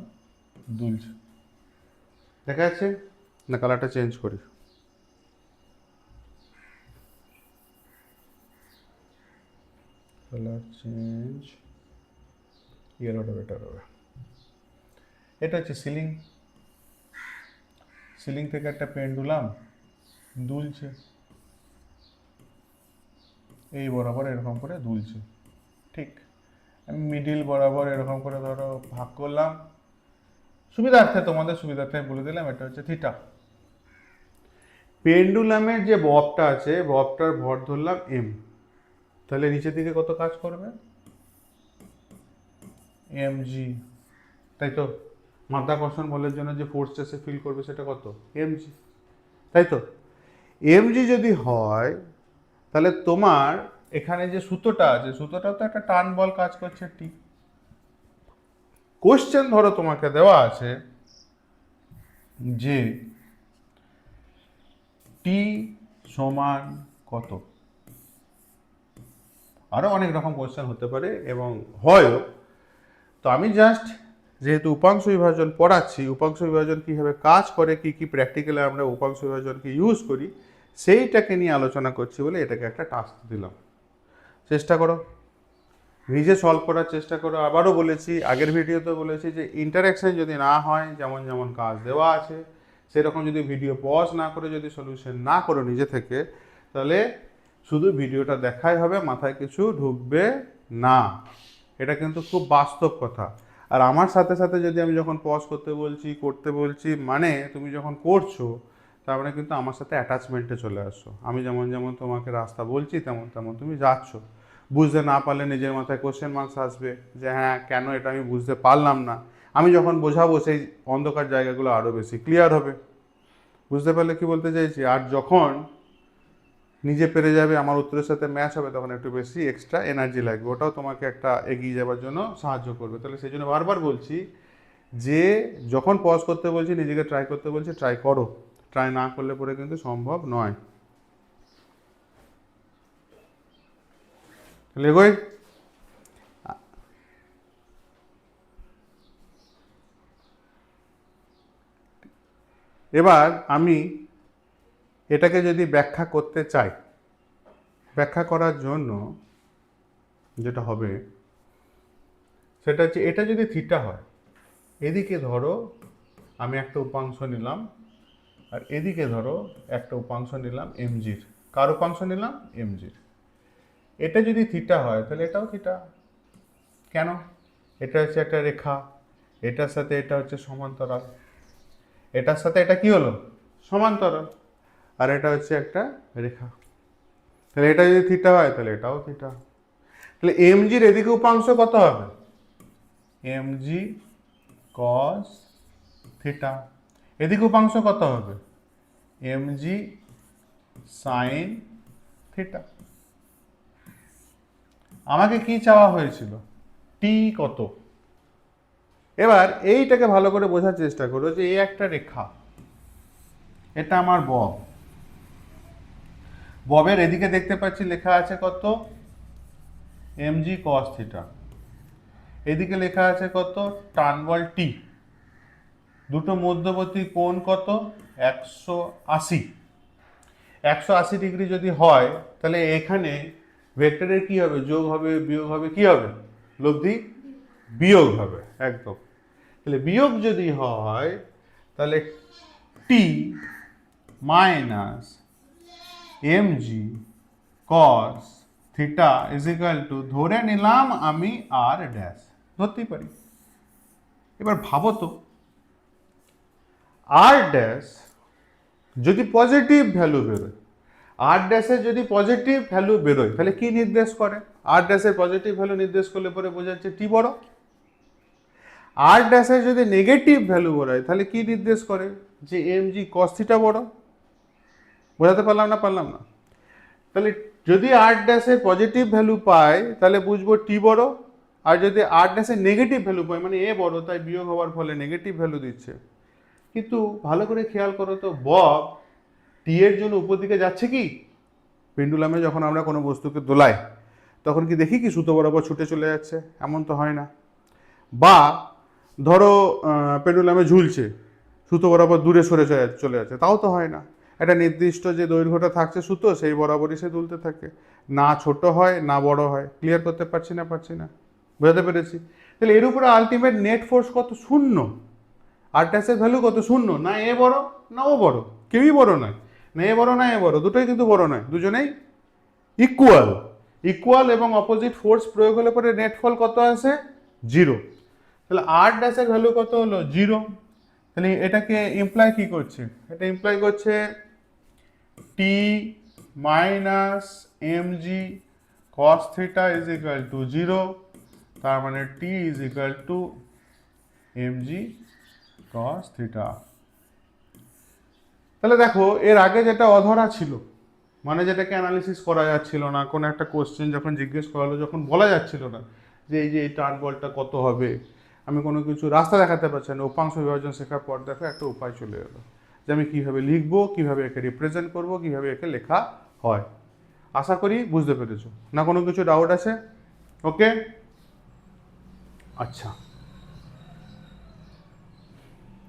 দুলছে, দেখা যাচ্ছে না? কালারটা চেঞ্জ করি, কালার চেঞ্জ, ইয়েলোটা বেটার হবে। এটা হচ্ছে সিলিং, সিলিং থেকে একটা পেন্ডুলাম দুলছে, এই বরাবর এরকম করে দুলছে, ঠিক। আমি মিডিল বরাবর এরকম করে ধরো ভাগ করলাম, সুবিধার্থে, তোমাদের সুবিধার্থে বলে দিলাম এটা হচ্ছে থিটা। পেন্ডুলামের যে ববটা আছে, ববটার ভর ধরলাম এম, তাহলে নিচের দিকে কত কাজ করবে, এম জি, তাই তো? মাধ্যাকর্ষণ বলের জন্য যে ফোর্সটা সে ফিল করবে সেটা কত, এম জি, তাই তো? এম জি যদি হয়, তাহলে তোমার এখানে যে সুতোটা আছে, সুতোটা তো একটা টান বল কাজ করছে, টি। কোশ্চেন ধরো তোমাকে দেওয়া আছে যে টি সমান কত, আরো অনেক রকম কোশ্চেন হতে পারে এবং হয়ও। তো আমি জাস্ট যেহেতু উপাংশ বিভাজন পড়াচ্ছি, উপাংশ বিভাজন কীভাবে কাজ করে, কী কী প্র্যাকটিক্যালে আমরা উপাংশ বিভাজনকে ইউজ করি, সেইটাকে নিয়ে আলোচনা করছি বলে এটাকে একটা টাস্ক দিলাম। চেষ্টা করো, নিজে সলভ করার চেষ্টা করো। আবারও বলেছি, আগের ভিডিওতে বলেছি যে ইন্টারাকশান যদি না হয়, যেমন যেমন কাজ দেওয়া আছে সেরকম যদি ভিডিও পজ না করে যদি সলিউশন না করো নিজে থেকে, তাহলে শুধু ভিডিওটা দেখাই হবে, মাথায় কিছু ঢুকবে না। এটা কিন্তু খুব বাস্তব কথা। আর আমার সাথে সাথে যদি আমি যখন পজ করতে বলছি মানে তুমি যখন করছো তার মানে কিন্তু আমার সাথে অ্যাটাচমেন্টে চলে আসো। আমি যেমন যেমন তোমাকে রাস্তা বলছি তেমন তেমন তুমি যাচ্ছ। বুঝতে না পারলে নিজের মাথায় কোশ্চেন মার্কস আসবে যে হ্যাঁ কেন এটা আমি বুঝতে পারলাম না। আমি যখন বোঝাবো সেই অন্ধকার জায়গাগুলো আরও বেশি ক্লিয়ার হবে। বুঝতে পারলে কি বলতে চাইছি? আর যখন নিজে পেরে যাবে, আমার উত্তরের সাথে ম্যাচ হবে, তখন একটু বেশি এক্সট্রা এনার্জি লাগবে, ওটাও তোমাকে একটা এগিয়ে যাওয়ার জন্য সাহায্য করবে। তাহলে সেই জন্য বারবার বলছি যে যখন পজ করতে বলছি, নিজেকে ট্রাই করতে বলছি, ট্রাই করো। ট্রাই না করলে পরে কিন্তু সম্ভব নয়। এগোই। এবার আমি এটাকে যদি ব্যাখ্যা করতে চাই, ব্যাখ্যা করার জন্য যেটা হবে সেটা হচ্ছে, এটা যদি থিটা হয়, এদিকে ধরো আমি একটা উপাংশ নিলাম, আর এদিকে ধরো একটা উপাংশ নিলাম এমজির। কার উপাংশ নিলাম? এমজির। এটা যদি থিটা হয় তাহলে এটাও থিটা। কেন? এটা হচ্ছে একটা রেখা, এটার সাথে এটা হচ্ছে সমান্তরাল, এটার সাথে এটা কি হলো? সমান্তরাল। আর এটা হচ্ছে একটা রেখা। তাহলে এটা যদি থিটা হয় তাহলে এটাও থিটা। তাহলে এমজির এদিকে উপাংশ কত হবে? MG cos theta. এদিকে উপাংশ কত হবে? MG sine theta. আমাকে কি চাওয়া হয়েছিল? টি কত? এবার এইটাকে ভালো করে বোঝার চেষ্টা করো যে এই একটা রেখা, এটা আমার বব। ববের এদিকে দেখতে পাচ্ছি লেখা আছে কত? MG cos theta. এদিকে লেখা আছে কত? টান বল টি। দুটো মধ্যবর্তী কোণ কত? 180। 180 ডিগ্রি যদি হয় তাহলে এখানে ভেক্টরের কি হবে? যোগ হবে, বিয়োগ হবে, কি হবে? লব্ধি বিয়োগ হবে, একদম। তাহলে বিয়োগ যদি হয় তাহলে T minus MG cos theta is equal to, ধরে নিলাম আমি আর ড্যাশ, ধরতেই পারি। এবার ভাবো তো, আর ড্যাশ যদি পজিটিভ ভ্যালু বেরোয়, আর ড্যাশের যদি পজিটিভ ভ্যালু বেরোয় তাহলে কি নির্দেশ করে? আর ড্যাশের পজিটিভ ভ্যালু নির্দেশ করলে পরে বোঝাচ্ছে টি বড়। আর ড্যাশের যদি নেগেটিভ ভ্যালু বেরোয় তাহলে কি নির্দেশ করে? যে এমজি কস থিটা বড়। বোঝাতে পারলাম না? পারলাম না? তাহলে যদি আর ড্যাশের পজিটিভ ভ্যালু পাই তাহলে বুঝবো টি বড়, আর যদি আর ড্যাশের নেগেটিভ ভ্যালু পাই মানে এ বড়, তাই বিয়োগ হওয়ার ফলে নেগেটিভ ভ্যালু দিচ্ছে। কিন্তু ভালো করে খেয়াল করো তো, বব টি এর জন্য উপর দিকে যাচ্ছে কি? পেন্ডুলামে যখন আমরা কোনো বস্তুকে দোলাই তখন কি দেখি কি সুতো বরাবর ছুটে চলে যাচ্ছে? এমন তো হয় না। বা ধরো পেন্ডুলামে ঝুলছে, সুতো বরাবর দূরে সরে চলে যাচ্ছে, তাও তো হয় না। একটা নির্দিষ্ট যে দৈর্ঘ্যটা থাকছে সুতো, সেই বরাবরই সে দুলতে থাকে, না ছোট হয় না বড় হয়। ক্লিয়ার করতে পারছি না? বোঝাতে পেরেছি? তাহলে এর উপরে আলটিমেট নেট ফোর্স কত? শূন্য। আর ড্যাশের ভ্যালু কত? শূন্য। না এ বড় না ও বড়, কেউই বড় নয়। না এ বড় না এ বড়, দুটোই কিন্তু বড় নয়, দুজনেই ইকুয়াল। ইকুয়াল এবং অপোজিট ফোর্স প্রয়োগ হলে পরে নেট ফল কত আসে? 0। তাহলে আর ড্যাশের ভ্যালু কত হলো? 0। তাহলে এটাকে ইমপ্লাই কি করছে? এটা ইমপ্লাই করছে T minus MG cos theta is equal to 0। তার মানে T is equal to MG cos theta. তাহলে দেখো, এর আগে যেটা অধরা ছিল, মানে যেটাকে অ্যানালিসিস করা যাচ্ছিল না, কোনো একটা কোশ্চেন যখন জিজ্ঞেস করা হলো, যখন বলা যাচ্ছিল না যে এই যে এই টার্ন বলটা কত হবে, আমি কোনো কিছু রাস্তা দেখাতে পারছি না, উপাংশ বিভাজন শেখার পর দেখো একটা উপায় চলে এলো যে আমি কীভাবে লিখবো, কীভাবে একে রিপ্রেজেন্ট করবো, কীভাবে একে লেখা হয়। আশা করি বুঝতে পেরেছো না? কোনো কিছু ডাউট আছে? ওকে, আচ্ছা।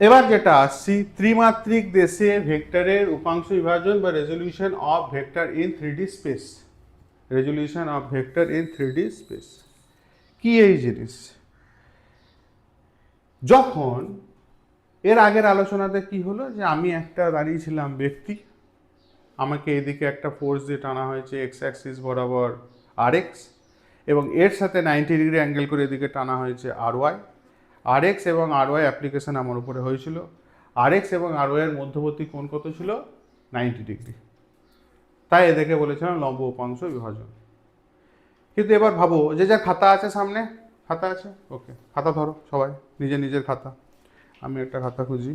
এবার যেটা আসছি, ত্রিমাত্রিক দেশে ভেক্টরের উপাংশ বিভাজন বা resolution of vector in 3D space. Resolution of vector in 3D space কি এই জিনিস? যখন এর আগের আলোচনাতে কি হলো, যে আমি একটা দাঁড়িয়েছিলাম ব্যক্তি, আমাকে এদিকে একটা ফোর্স দিয়ে টানা হয়েছে এক্স অ্যাক্সিস বরাবর আর এক্স, এবং এর সাথে 90 ডিগ্রি অ্যাঙ্গেল করে এদিকে টানা হয়েছে আর ওয়াই। আর এক্স এবং আর ওয়াই অ্যাপ্লিকেশন আমার উপরে হয়েছিল। আর এক্স এবং আর ওয়াই এর মধ্যবর্তী কোণ কত ছিল? 90 ডিগ্রি। তাই এদেরকে বলেছিলাম লম্ব উপাংশ বিভাজন। কিন্তু এবার ভাবো, যে যার খাতা আছে সামনে, খাতা আছে, ওকে, খাতা ধরো সবাই, নিজের নিজের খাতা। আমি একটা খাতা খুঁজি।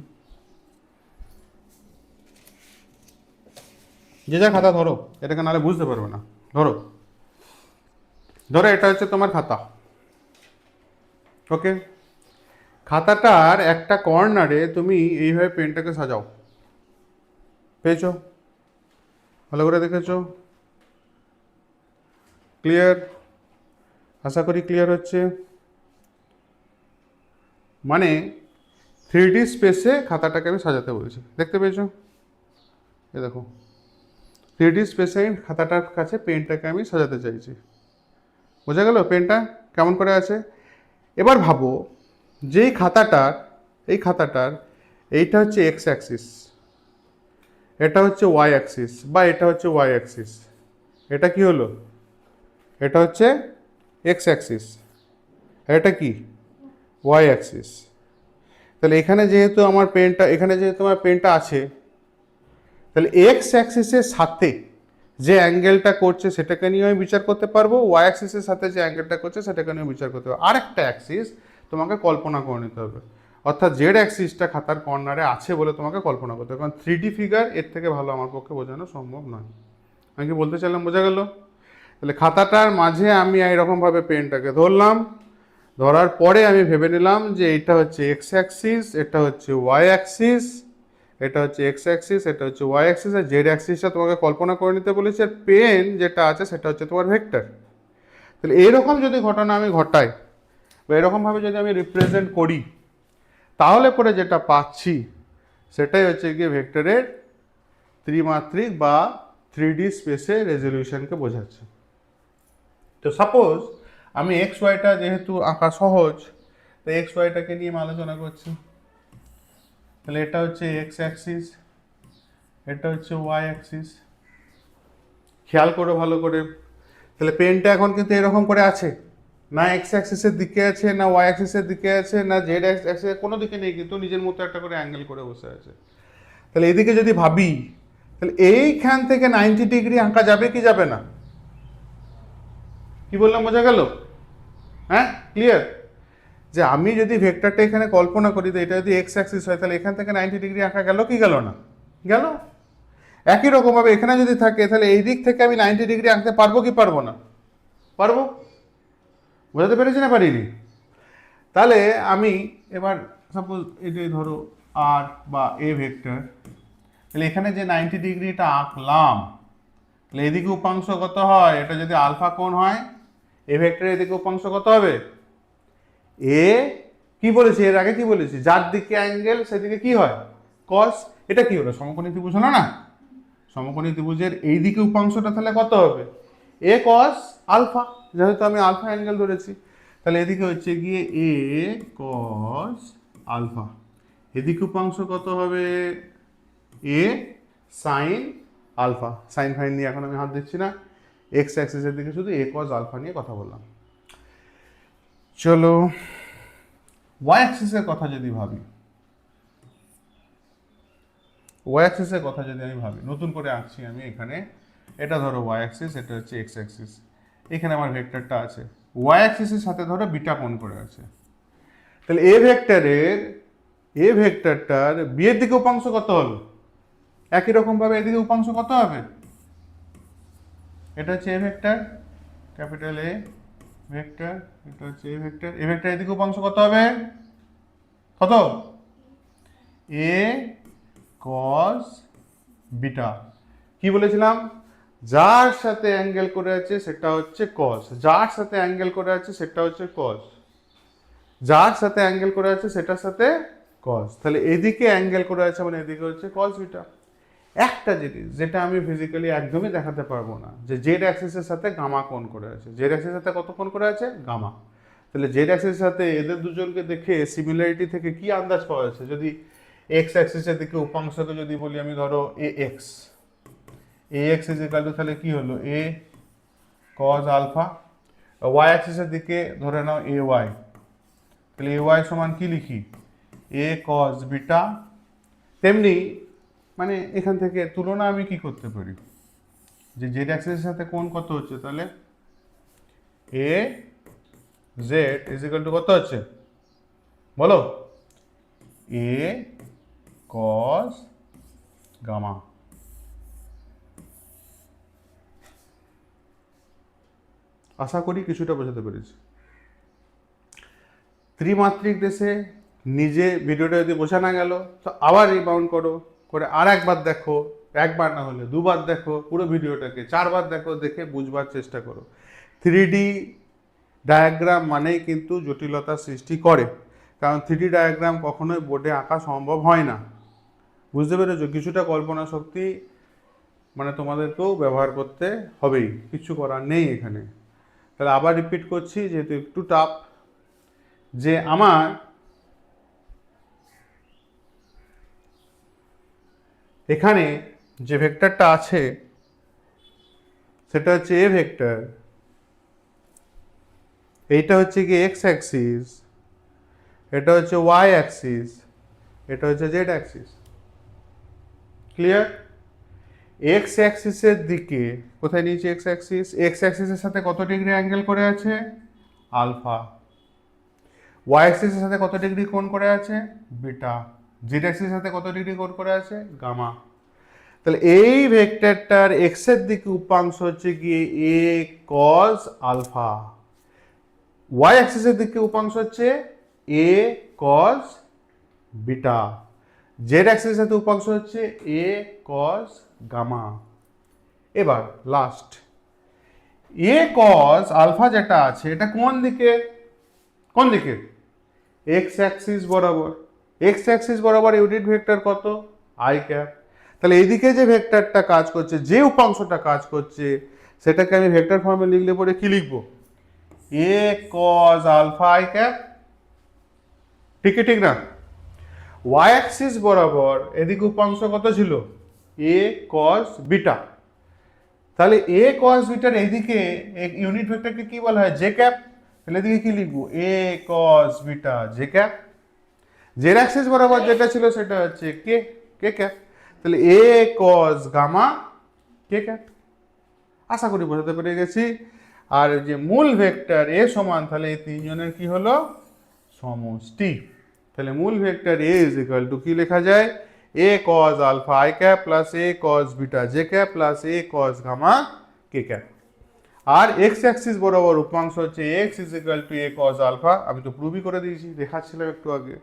যে যার খাতা ধরো, এটাকে নাহলে বুঝতে পারবে না। ধরো ধরো, এটা হচ্ছে তোমার খাতা, ওকে। খাতাটার একটা কর্নারে তুমি এইভাবে পেনটাকে সাজাও, পেয়েছো? ভালো করে দেখেছো? ক্লিয়ার? আশা করি ক্লিয়ার হচ্ছে। মানে 3D স্পেসে খাতাটাকে আমি সাজাতে বলেছি, দেখতে পেয়েছো? এ দেখো, 3D স্পেসে খাতাটার কাছে পেনটাকে আমি সাজাতে চাইছি। বোঝা গেল পেনটা কেমন করে আছে? এবার ভাবো, যেই খাতাটার, এই খাতাটার এইটা হচ্ছে এক্স অ্যাক্সিস, এটা হচ্ছে ওয়াই অ্যাক্সিস, বা এটা হচ্ছে ওয়াই অ্যাক্সিস। এটা কি হলো? এটা হচ্ছে এক্স অ্যাক্সিস, এটা কি? Y axis. তাহলে এখানে যেহেতু আমার পেনটা, এখানে যেহেতু আমার পেনটা আছে, তাহলে এক্স অ্যাক্সিসের সাথে যে অ্যাঙ্গেলটা করছে সেটাকে নিয়ে আমি বিচার করতে পারবো, ওয়াই অ্যাক্সিসের সাথে যে অ্যাঙ্গেলটা করছে সেটাকে নিয়ে বিচার করতে পারবো। আরেকটা অ্যাক্সিস তোমাকে কল্পনা করে নিতে হবে, অর্থাৎ জেড অ্যাক্সিসটা খাতার কর্নারে আছে বলে তোমাকে কল্পনা করতে হবে, কারণ 3D ফিগার এর থেকে ভালো আমার পক্ষে বোঝানো সম্ভব নয়। আমি কি বলতে চাইলাম বোঝা গেল? তাহলে খাতাটার মাঝে আমি এইরকমভাবে পেনটাকে ধরলাম, ধরার পরে আমি ভেবে নিলাম যে এটা হচ্ছে এক্স অ্যাক্সিস, এটা হচ্ছে ওয়াই অ্যাক্সিস, এটা হচ্ছে এক্স অ্যাক্সিস, এটা হচ্ছে ওয়াই অ্যাক্সিস, আর জেড অ্যাক্সিসটা তোমাকে কল্পনা করে নিতে বলেছি, আর পেন যেটা আছে সেটা হচ্ছে তোমার ভেক্টর। তাহলে এইরকম যদি ঘটনা আমি ঘটাই, বা এরকমভাবে যদি আমি রিপ্রেজেন্ট করি, তাহলে পরে যেটা পাচ্ছি সেটাই হচ্ছে গিয়ে ভেক্টরের ত্রিমাত্রিক বা 3D স্পেসে রেজলিউশনকে বোঝাচ্ছে। তো সাপোজ আমি এক্স ওয়াইটা যেহেতু আঁকা সহজ, তো এক্স ওয়াইটাকে নিয়ে আমি আলোচনা করছি। তাহলে এটা হচ্ছে এক্স অ্যাক্সিস, এটা হচ্ছে ওয়াই অ্যাক্সিস। খেয়াল করো ভালো করে, তাহলে পেনটা এখন কিন্তু এরকম করে আছে, না এক্স অ্যাক্সিসের দিকে আছে, না ওয়াই অ্যাক্সিসের দিকে আছে, না জেড অ্যাক্সিসের কোনো দিকে নেই, কিন্তু নিজের মতো একটা করে অ্যাঙ্গেল করে বসে আছে। তাহলে এদিকে যদি ভাবি, তাহলে এইখান থেকে 90 ডিগ্রি আঁকা যাবে কি যাবে না? কি বললাম বোঝা গেল? হ্যাঁ, ক্লিয়ার? যে আমি যদি ভেক্টরটা এখানে কল্পনা করি, তো এটা যদি এক্স অ্যাক্সিস হয়, তাহলে এখান থেকে 90 ডিগ্রি আঁকা গেল কি গেল না? গেল। একই রকমভাবে এখানে যদি থাকে, তাহলে এই দিক থেকে আমি 90 ডিগ্রি আঁকতে পারবো কি পারবো না? পারবো। বোঝাতে পেরেছি না পারিনি? তাহলে আমি এবার সাপোজ এটাই ধরো আর বা এ ভেক্টর, তাহলে এখানে যে 90 ডিগ্রিটা আঁকলাম, তাহলে এদিকে উপাংশ কত হয়? এটা যদি আলফা কোণ হয়, এ ভেক্টরের এদিকে উপাংশ কত হবে? এ কি বলেছি এর আগে, কি বলেছি? যার দিকে অ্যাঙ্গেল সেদিকে কি হয়? কস। এটা কি হলো? সমকোণী ত্রিভুজ হলো না? সমকোণী ত্রিভুজের এই দিকে উপাংশটা তাহলে কত হবে? এ কস আলফা, যেহেতু আমি আলফা অ্যাঙ্গেল ধরেছি। তাহলে এদিকে হচ্ছে গিয়ে এ কস আলফা, এদিকে উপাংশ কত হবে? এ সাইন আলফা। সাইন ফাইন নিয়ে এখন আমি হাত দিচ্ছি না, এক্স অ্যাক্সিসের দিকে শুধু এ কস আলফা নিয়ে কথা বললাম। চলো ওয়াই অ্যাক্সিসের কথা যদি ভাবি, ওয়াই অ্যাক্সিসের কথা যদি আমি ভাবি, নতুন করে আঁকছি আমি এখানে, এটা ধরো ওয়াই অ্যাক্সিস, এটা হচ্ছে এক্স অ্যাক্সিস, এখানে আমার ভেক্টরটা আছে, ওয়াই অ্যাক্সিসের সাথে ধরো বিটা কোণ করে আছে। তাহলে এ ভেক্টরটার বি এর দিকে উপাংশ কত হবে? একই রকম ভাবে এদিকে উপাংশ কত হবে? এটা হচ্ছে এ ভেক্টর, ক্যাপিটাল এ ভেক্টর, এটা হচ্ছে এ ভেক্টর, এ ভেক্টর এদিকে উপাংশ কত হবে? কত? এ কস বিটা। কি বলেছিলাম? যার সাথে অ্যাঙ্গেল করে আছে সেটা হচ্ছে কস, যার সাথে অ্যাঙ্গেল করে আছে সেটা হচ্ছে কস, যার সাথে অ্যাঙ্গেল করে আছে সেটার সাথে কজ, তাহলে এদিকে অ্যাঙ্গেল করে আছে মানে এদিকে হচ্ছে কজ বিটা। একটা জিনিস যেটা আমি ফিজিক্যালি একদমই দেখাতে পারবো না, যে জেড অ্যাক্সিসের সাথে গামা কোণ করে আছে, জেড অ্যাক্সিসের সাথে কত কোণ করে আছে, গামা। তাহলে জেড অ্যাক্সিসের সাথে এদের দুজনকে দেখে সিমিলারিটি থেকে কি আন্দাজ পাওয়া যাচ্ছে, যদি এক্স অ্যাক্সিসের দিকে উপাংশকে যদি বলি আমি, ধরো এ এক্স ইজ ইকাল টু, তাহলে কি হলো, এ কজ আলফা। ওয়াই অ্যাক্সিসের দিকে ধরে নাও এ ওয়াই, তাহলে এ ওয়াই সমান কি লিখি, এ কজ বিটা। তেমনি মানে এখান থেকে তুলনা আমি কি করতে পারি, যে জেড অ্যাক্সিসের সাথে কোণ কত হচ্ছে, তাহলে A Z is equal two কত হচ্ছে বলো, এ কজ গামা। আশা করি কিছুটা বোঝাতে পেরেছি। ত্রিমাত্রিক দেশে নিজে ভিডিওটা যদি বোঝা না গেল তো আবার রিবাউন্ড করো, করে আর একবার দেখো, একবার না হলে দুবার দেখো পুরো ভিডিওটাকে, 4বার দেখো, দেখে বুঝবার চেষ্টা করো। 3D ডায়াগ্রাম মানেই কিন্তু জটিলতা সৃষ্টি করে, কারণ 3D ডায়াগ্রাম কখনোই বোর্ডে আঁকা সম্ভব হয় না। বুঝতে পেরেছো? কিছুটা কল্পনা শক্তি মানে তোমাদেরকেও ব্যবহার করতে হবেই, কিছু করার নেই এখানে। তাহলে আবার রিপিট করছি, যেহেতু একটু টাফ, যে আমার এখানে যে ভেক্টরটা আছে সেটা হচ্ছে এ ভেক্টর, এইটা হচ্ছে কি এক্স অ্যাক্সিস, এটা হচ্ছে ওয়াই অ্যাক্সিস, এটা হচ্ছে জেড অ্যাক্সিস। ক্লিয়ার? এক্স অ্যাক্সিসের দিকে কোথায় নিয়েছি, এক্স অ্যাক্সিস, এক্স অ্যাক্সিসের সাথে কত ডিগ্রি অ্যাঙ্গেল করে আছে, আলফা। ওয়াই অ্যাক্সিসের সাথে কত ডিগ্রি কোণ করে আছে, বিটা। জেড অ্যাক্সিসের সাথে কত ডিগ্রি কোণ করে আছে, গামা। তাহলে এই ভেক্টরটার এক্স এর দিকে উপাংশ হচ্ছে গিয়ে এ কজ আলফা, ওয়াই অ্যাক্সিসের দিকে উপাংশ হচ্ছে এ কজ বিটা, জেড অ্যাক্সিসের সাথে উপাংশ হচ্ছে এ কজ গামা। এবার লাস্ট, এ কজ আলফা যেটা আছে এটা কোন দিকে, কোন দিকে, এক্স অ্যাক্সিস বরাবর। এক্স অ্যাক্সিস বরাবর ইউনিট ভেক্টর কত, আই ক্যাপ। তাহলে এইদিকে যে ভেক্টরটা কাজ করছে, যে উপাংশটা কাজ করছে, সেটাকে আমি ভেক্টর ফর্মে লিখলে পরে কি লিখবো, A cos alpha I cap. ঠিক কি ঠিক না? ওয়াই অ্যাক্সিস বরাবর এদিকে উপাংশ কত ছিল, এ কজ বিটা। তাহলে এ কজ বিটার এইদিকে ইউনিট ভেক্টরকে কি বলা হয়, জে ক্যাপ। তাহলে এদিকে কি লিখবো, A cos beta J cap. Z axis বরাবর যেটা ছিল সেটা হচ্ছে কে, কে ক্যাপ। তাহলে A cos gamma K cap. আশা করি বোঝাতে পেরে গেছি। আর যে মূল ভেক্টর এ সমান, তাহলে এই তিনজনের কি হলো, সমষ্টি। তাহলে মূল vector A is equal to কি লেখা যায়, A cos alpha I cap plus A cos beta J cap plus A cos gamma K cap. আর এক্স অ্যাক্সিস বরাবর উপাংশ হচ্ছে X is equal to A cos alpha, আমি তো প্রুভই করে দিয়েছি, দেখাচ্ছিলাম একটু আগে।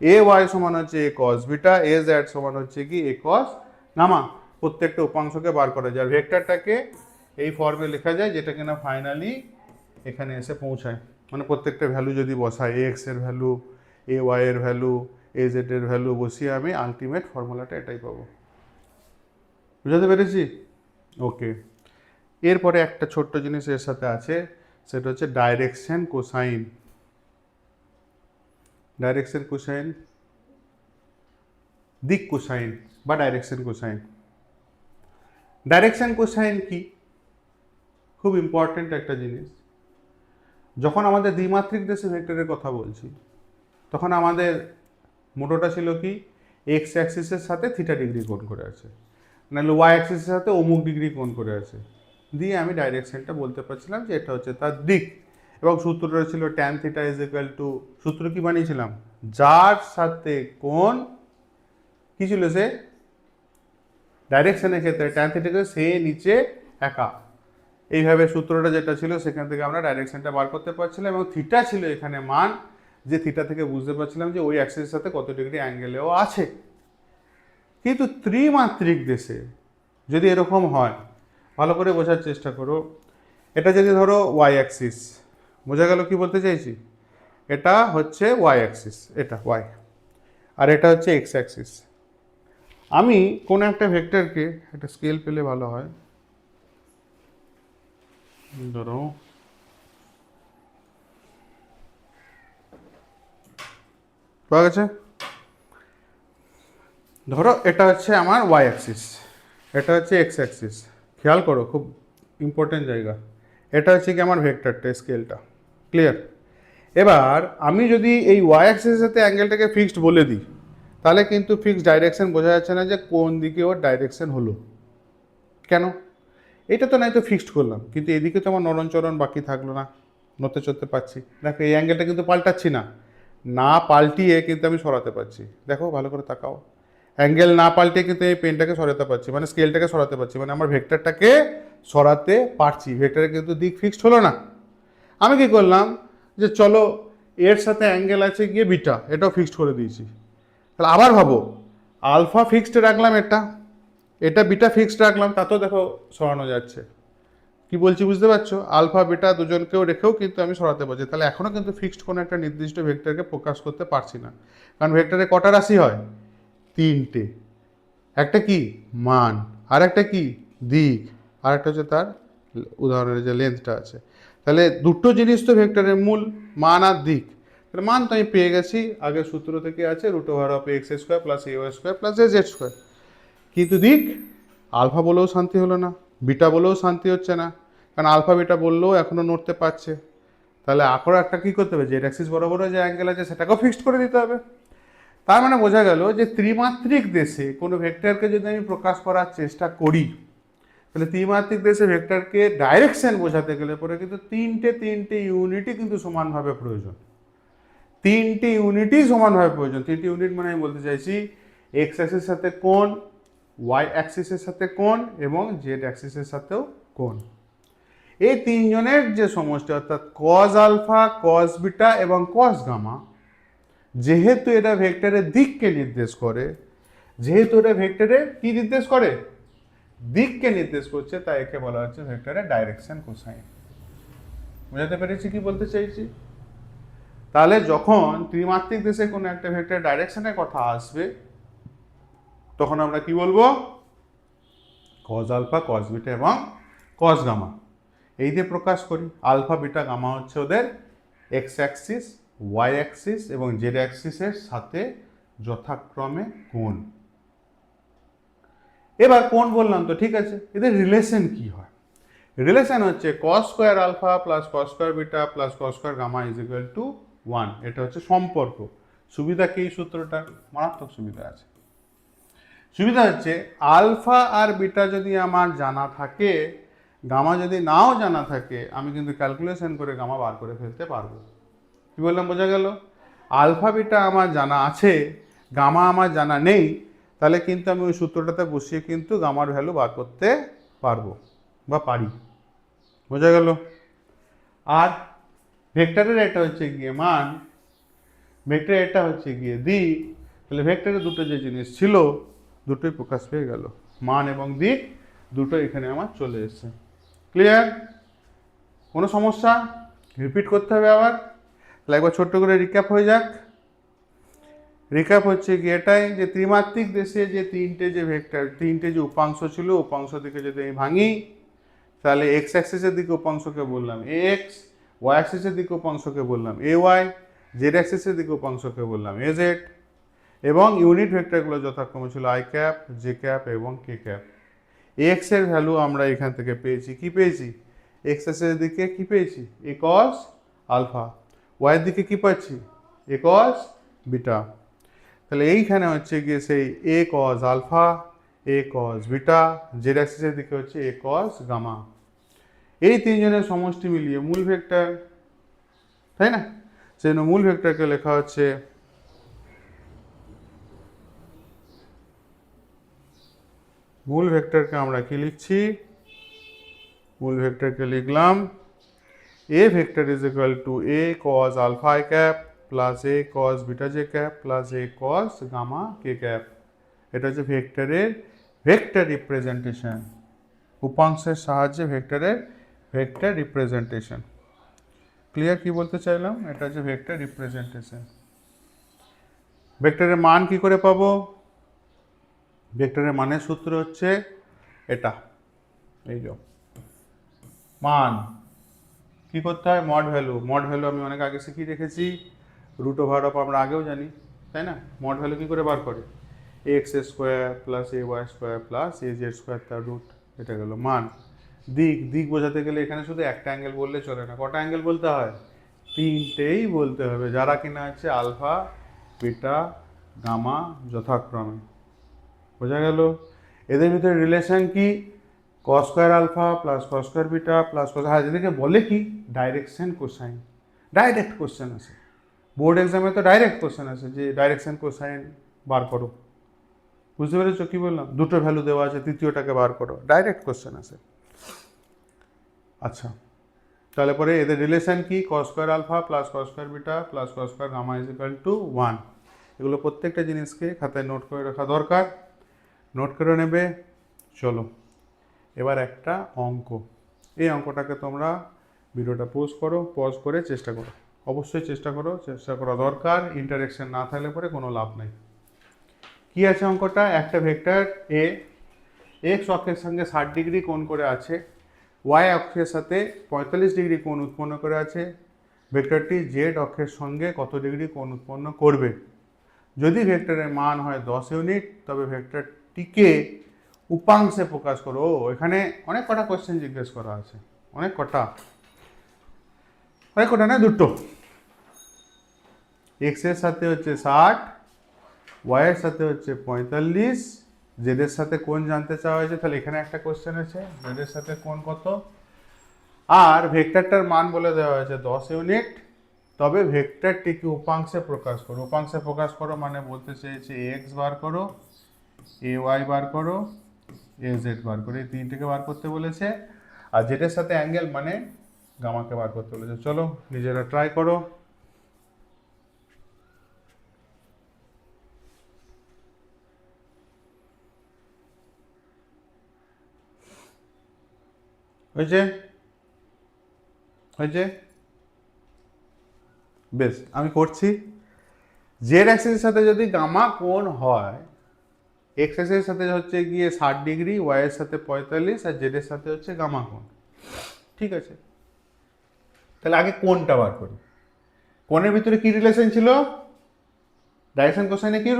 এ ওয়াই সমান হচ্ছে এ কজ বিটা, এ জেড সমান হচ্ছে কি এ কজ গামা। প্রত্যেকটা উপাংশকে বার করা যায়, ভেক্টরটাকে এই ফর্মে লেখা যায়, যেটা কিনা ফাইনালি এখানে এসে পৌঁছায়। মানে প্রত্যেকটা ভ্যালু যদি বসাই, এ এক্স এর ভ্যালু, এ ওয়াই এর ভ্যালু, এ জেড এর ভ্যালু বসিয়ে আমি আলটিমেট ফর্মুলাটা এটাই পাবো। বুঝাতে পেরেছি? ওকে। এরপরে একটা ছোট্ট জিনিস এর সাথে আছে, সেটা হচ্ছে ডাইরেকশন কোসাইন। ডাইরেকশন কোসাইন, দিক কোসাইন বা ডাইরেকশন কোসাইন। ডাইরেকশন কোসাইন কি, খুব ইম্পর্টেন্ট একটা জিনিস। যখন আমাদের দ্বিমাত্রিক দেশে ভেক্টরের কথা বলছি, তখন আমাদের মোটোটা ছিল কি, এক্স অ্যাক্সিসের সাথে থিটা ডিগ্রি কোণ করে আছে, নাহলে ওয়াই অ্যাক্সিসের সাথে অমুক ডিগ্রি কোণ করে আছে, দিয়ে আমি ডাইরেকশনটা বলতে পারছিলাম যে এটা হচ্ছে তার দিক। এবং সূত্রটা ছিল tan theta is equal two, সূত্র কি বানিয়েছিলাম, যার সাথে কোণ কি ছিল, সে ডাইরেকশনের ক্ষেত্রে ট্যান থিটাকে সে নিচে একা, এইভাবে সূত্রটা যেটা ছিল সেখান থেকে আমরা ডাইরেকশনটা বার করতে পারছিলাম। এবং থিটা ছিল এখানে মান, যে থিটা থেকে বুঝতে পারছিলাম যে ওই অ্যাক্সিসের সাথে কত ডিগ্রি অ্যাঙ্গেলেও আছে। কিন্তু ত্রিমাত্রিক দেশে যদি এরকম হয়, ভালো করে বোঝার চেষ্টা করো, এটা যদি ধরো ওয়াই অ্যাক্সিস, বোঝা গেল কি বলতে চাইছি, এটা হচ্ছে ওয়াই অ্যাক্সিস, এটা ওয়াই, আর এটা হচ্ছে এক্স অ্যাক্সিস। আমি কোনো একটা ভেক্টরকে, একটা স্কেল পেলে ভালো হয়, ধরো পাওয়া গেছে, ধরো এটা হচ্ছে আমার ওয়াই অ্যাক্সিস, এটা হচ্ছে এক্স অ্যাক্সিস। খেয়াল করো, খুব ইম্পর্টেন্ট জায়গা। এটা হচ্ছে কি আমার ভেক্টরটা, স্কেলটা। ক্লিয়ার? এবার আমি যদি এই ওয়াই অ্যাক্সিসের সাথে অ্যাঙ্গেলটাকে ফিক্সড বলে দিই, তাহলে কিন্তু ফিক্সড ডাইরেকশন বোঝা যাচ্ছে না যে কোন দিকে ওর ডাইরেকশন হলো। কেন? এটা তো নাই তো ফিক্সড করলাম, কিন্তু এদিকে তো আমার নরণচরণ বাকি থাকলো না, নড়তে চড়তে পারছি। দেখো এই অ্যাঙ্গেলটা কিন্তু পাল্টাচ্ছি না, না পাল্টিয়ে কিন্তু আমি সরাতে পারছি। দেখো ভালো করে তাকাও, অ্যাঙ্গেল না পাল্টিয়ে কিন্তু এই পেনটাকে সরাতে পারছি, মানে স্কেলটাকে সরাতে পারছি, মানে আমার ভেক্টরটাকে সরাতে পারছি। ভেক্টরের কিন্তু দিক ফিক্সড হলো না। আমি কি করলাম, যে চলো এর সাথে অ্যাঙ্গেল আছে গিয়ে বিটা, এটাও ফিক্সড করে দিয়েছি। তাহলে আবার ভাবো, আলফা ফিক্সড রাখলাম, এটা বিটা ফিক্সড রাখলাম, তাতেও দেখো সরানো যাচ্ছে। কি বলছি বুঝতে পারছো? আলফা বিটা দুজনকেও রেখেও কিন্তু আমি সরাতে পারছি। তাহলে এখনও কিন্তু ফিক্সড কোনো একটা নির্দিষ্ট ভেক্টরকে প্রকাশ করতে পারছি না, কারণ ভেক্টরে কটা রাশি হয়? তিনটে। একটা কি মান, আর একটা কি দিক, আর একটা হচ্ছে তার উদাহরণের যে লেন্থটা আছে। তাহলে দুটো জিনিস তো ভেক্টরের মূল, মান আর দিক। তাহলে মান তো আমি পেয়ে গেছি, আগের সূত্র থেকে আছে √(x² + ay² + az²। কিন্তু দিক, আলফা বলেও শান্তি হলো না, বিটা বলেও শান্তি হচ্ছে না, কারণ আলফা বিটা বললেও এখনও নড়তে পারছে। তাহলে আরও একটা কী করতে হবে, জেড অ্যাক্সিস বরাবর যে অ্যাঙ্গেল আছে সেটাকেও ফিক্সড করে দিতে হবে। তার মানে বোঝা গেল যে ত্রিমাত্রিক দেশে কোনো ভেক্টরকে যদি আমি প্রকাশ করার চেষ্টা করি, তাহলে ত্রিমাত্রিক দেশে ভেক্টরকে ডাইরেকশন বোঝাতে গেলে পরে কিন্তু তিনটে ইউনিটই কিন্তু সমানভাবে প্রয়োজন। তিনটে ইউনিটই সমানভাবে প্রয়োজন। তিনটে ইউনিট মানে আমি বলতে চাইছি, এক্স অ্যাক্সিসের সাথে কোণ, ওয়াই অ্যাক্সিসের সাথে কোণ এবং জেড অ্যাক্সিসের সাথেও কোণ। এই তিনজনের যে সমষ্টি, অর্থাৎ কজ আলফা, কজ বিটা এবং কজ গামা, যেহেতু এটা ভেক্টরের দিককে নির্দেশ করে, যেহেতু এটা ভেক্টরের কি নির্দেশ করে, দিককে নির্দেশ করছে, তাই একে বলা হচ্ছে ভেক্টরের ডাইরেকশন কোসাইন। বুঝাতে পেরেছি কি বলতে চাইছি? তাহলে যখন ত্রিমাত্রিক দেশে কোনো একটা ভেক্টরের ডাইরেকশনের কথা আসবে, তখন আমরা কি বলবো, কজ আলফা, কজ বিটা এবং কজ গামা এই দিয়ে প্রকাশ করি। আলফা বিটা গামা হচ্ছে ওদের এক্স অ্যাক্সিস, ওয়াই অ্যাক্সিস এবং জেড অ্যাক্সিসের সাথে যথাক্রমে কোণ। এবার কোণ বললাম তো ঠিক আছে, এদের রিলেশন কি হয়? রিলেশন হচ্ছে cos² alpha plus cos² beta plus cos² gamma = 1। এটা হচ্ছে সম্পর্ক। সুবিধা কি এই সূত্রটা? মারাত্মক সুবিধা আছে। সুবিধা হচ্ছে আলফা আর বিটা যদি আমার জানা থাকে, গামা যদি নাও জানা থাকে, আমি কিন্তু ক্যালকুলেশন করে গামা বার করে ফেলতে পারবো। কি বললাম, বোঝা গেল? আলফা বিটা আমার জানা আছে, গামা আমার জানা নেই, তাহলে কিন্তু আমি ওই সূত্রটাতে বসিয়ে কিন্তু গামার ভ্যালু বার করতে পারবো বা পারি। বোঝা গেল? আর ভেক্টরের এটা হচ্ছে গিয়ে মান, ভেক্টরের এটা হচ্ছে গিয়ে দিক। তাহলে ভেক্টরের দুটো যে জিনিস ছিল, দুটোই প্রকাশ পেয়ে গেল, মান এবং দিক দুটো এখানে আমার চলে এসেছে। ক্লিয়ার? কোনো সমস্যা? রিপিট করতে হবে আবার? তাহলে একবার ছোট্ট করে রিক্যাপ হয়ে যাক। রিক্যাপ হচ্ছে কি এটাই, যে ত্রিমাত্রিক দেশে যে তিনটে যে ভেক্টর, তিনটে যে উপাংশ ছিল, উপাংশ দিকে যদি আমি ভাঙি, তাহলে এক্স অ্যাক্সিসের দিকে উপাংশকে বললাম এ এক্স, ওয়াই অ্যাক্সিসের দিকে উপাংশকে বললাম এ ওয়াই, জেড অ্যাক্সিসের দিকে উপাংশকে বললাম এ জেড, এবং ইউনিট ভেক্টরগুলো যথাক্রমে ছিল আই ক্যাপ, জে ক্যাপ এবং কে ক্যাপ। এক্স এর ভ্যালু আমরা এখান থেকে পেয়েছি, কি পেয়েছি, এক্স অ্যাক্সিসের দিকে কি পেয়েছি, এ কস আলফা, ওয়াই এর দিকে কি পাচ্ছি, এ কস বিটা। তাহলে এইখানে হচ্ছে গিয়ে সেই এ কজ আলফা, এ কজ বিটা, জেড অ্যাক্সিসের দিকে হচ্ছে এ কজ গামা। এই তিনজনের সমষ্টি মিলিয়ে মূল ভেক্টর, তাই না? সেই জন্য মূল ভেক্টরকে লেখা হচ্ছে, মূল ভেক্টরকে আমরা কি লিখছি, মূল ভেক্টরকে লিখলাম A vector = A cos alpha I cap plus A cos beta J cap plus A cos gamma K cap. এটা হচ্ছে ভেক্টরের ভেক্টর রিপ্রেজেন্টেশন, উপাংশের সাহায্যে ভেক্টরের ভেক্টর রিপ্রেজেন্টেশন। ক্লিয়ার কি বলতে চাইলাম? এটা হচ্ছে ভেক্টর রিপ্রেজেন্টেশন। ভেক্টরের মান কি করে পাবো? ভেক্টরের মানের সূত্র হচ্ছে এটা, এই যে মান কি করতে হয়, মড ভ্যালু। মড ভ্যালু আমি অনেক আগে শিখিয়ে রেখেছি, রুট ওভার অফ আমরা আগেও জানি, তাই না? মড ভ্যালু কি করে বার করে, এক্স স্কোয়ার প্লাস এ ওয়াই স্কোয়ার প্লাস এ জেড স্কোয়ার তার রুট, এটা গেল মান। দিক, দিক বোঝাতে গেলে এখানে শুধু একটা অ্যাঙ্গেল বললে চলে না, কটা অ্যাঙ্গেল বলতে হয়? তিনটেই বলতে হবে, যারা কিনা আছে আলফা বিটা গামা যথাক্রমে। বোঝা গেল? এদের ভিতরে রিলেশন কি? Cos square alpha plus cos square beta plus cos, হ্যাঁ যেদিকে বলে কি ডাইরেকশন কোসাইন, ডাইরেক্ট কোশ্চেন আছে বোর্ড এক্সামে, তো ডাইরেক্ট কোশ্চেন আছে যে ডাইরেকশন কোসাইন বার করো। বুঝতে পেরেছো কি বললাম? দুটো ভ্যালু দেওয়া আছে, তৃতীয়টাকে বার করো, ডাইরেক্ট কোশ্চেন আছে। আচ্ছা, তাহলে পরে এদের রিলেশন কি? Cos square alpha plus cos square beta plus cos square gamma is equal to 1। এগুলো প্রত্যেকটা জিনিসকে খাতায় নোট করে রাখা দরকার, নোট করে নেবে। চলো এবার একটা অঙ্ক, এই অঙ্কটাকে তোমরা ভিডিওটা পজ করে চেষ্টা করো, অবশ্যই চেষ্টা করো, চেষ্টা করা দরকার, ইন্টারেকশন না থাকলে পরে কোনো লাভ নেই। কি আছে অঙ্কটা? একটা ভেক্টর এ এক্স অক্ষের সঙ্গে 60 ডিগ্রি কোণ করে আছে, ওয়াই অক্ষের সাথে 45 ডিগ্রি কোণ উৎপন্ন করে আছে, ভেক্টরটি জেড অক্ষের সঙ্গে কত ডিগ্রি কোণ উৎপন্ন করবে? যদি ভেক্টরের মান হয় 10 ইউনিট, তবে ভেক্টরটিকে উপাংশে প্রকাশ করো। এখানে অনেক কটা কোয়েশ্চেন জিজ্ঞেস করা আছে, অনেক কটা না, দুটো। এক্স এর সাথে হচ্ছে 60, ওয়াই এর সাথে হচ্ছে 45, জেড এর সাথে কোণ জানতে চাওয়া হয়েছে, তাহলে এখানে একটা কোয়েশ্চেন আছে জেড এর সাথে কোণ কত, আর ভেক্টরটার মান বলে দেওয়া হয়েছে 10 ইউনিট, তবে ভেক্টরটিকে উপাংশে প্রকাশ করো। উপাংশে প্রকাশ করো মানে বলতে চেয়েছে এক্স বার করো, এ ওয়াই বার করো, এ জেড বার করো, এই তিনটেকে বার করতে বলেছে, আর জেডের সাথে অ্যাঙ্গেল মানে গামাকে বার করতে বলেছে। চলো নিজেরা ট্রাই করো। হয়েছে? হয়েছে? বেশ, আমি করছি। জেড অ্যাক্সিসের সাথে যদি গামা কোণ হয়, এক্স অ্যাক্সিসের সাথে হচ্ছে গিয়ে 60 ডিগ্রি, ওয়াই এর সাথে 45, আর জেড এর সাথে হচ্ছে গামা কোণ, ঠিক আছে? তাহলে আগে কোণটা বার করি। কোণের ভিতরে কি রিলেশন ছিল? ডাইরেকশন কোসাইনে কি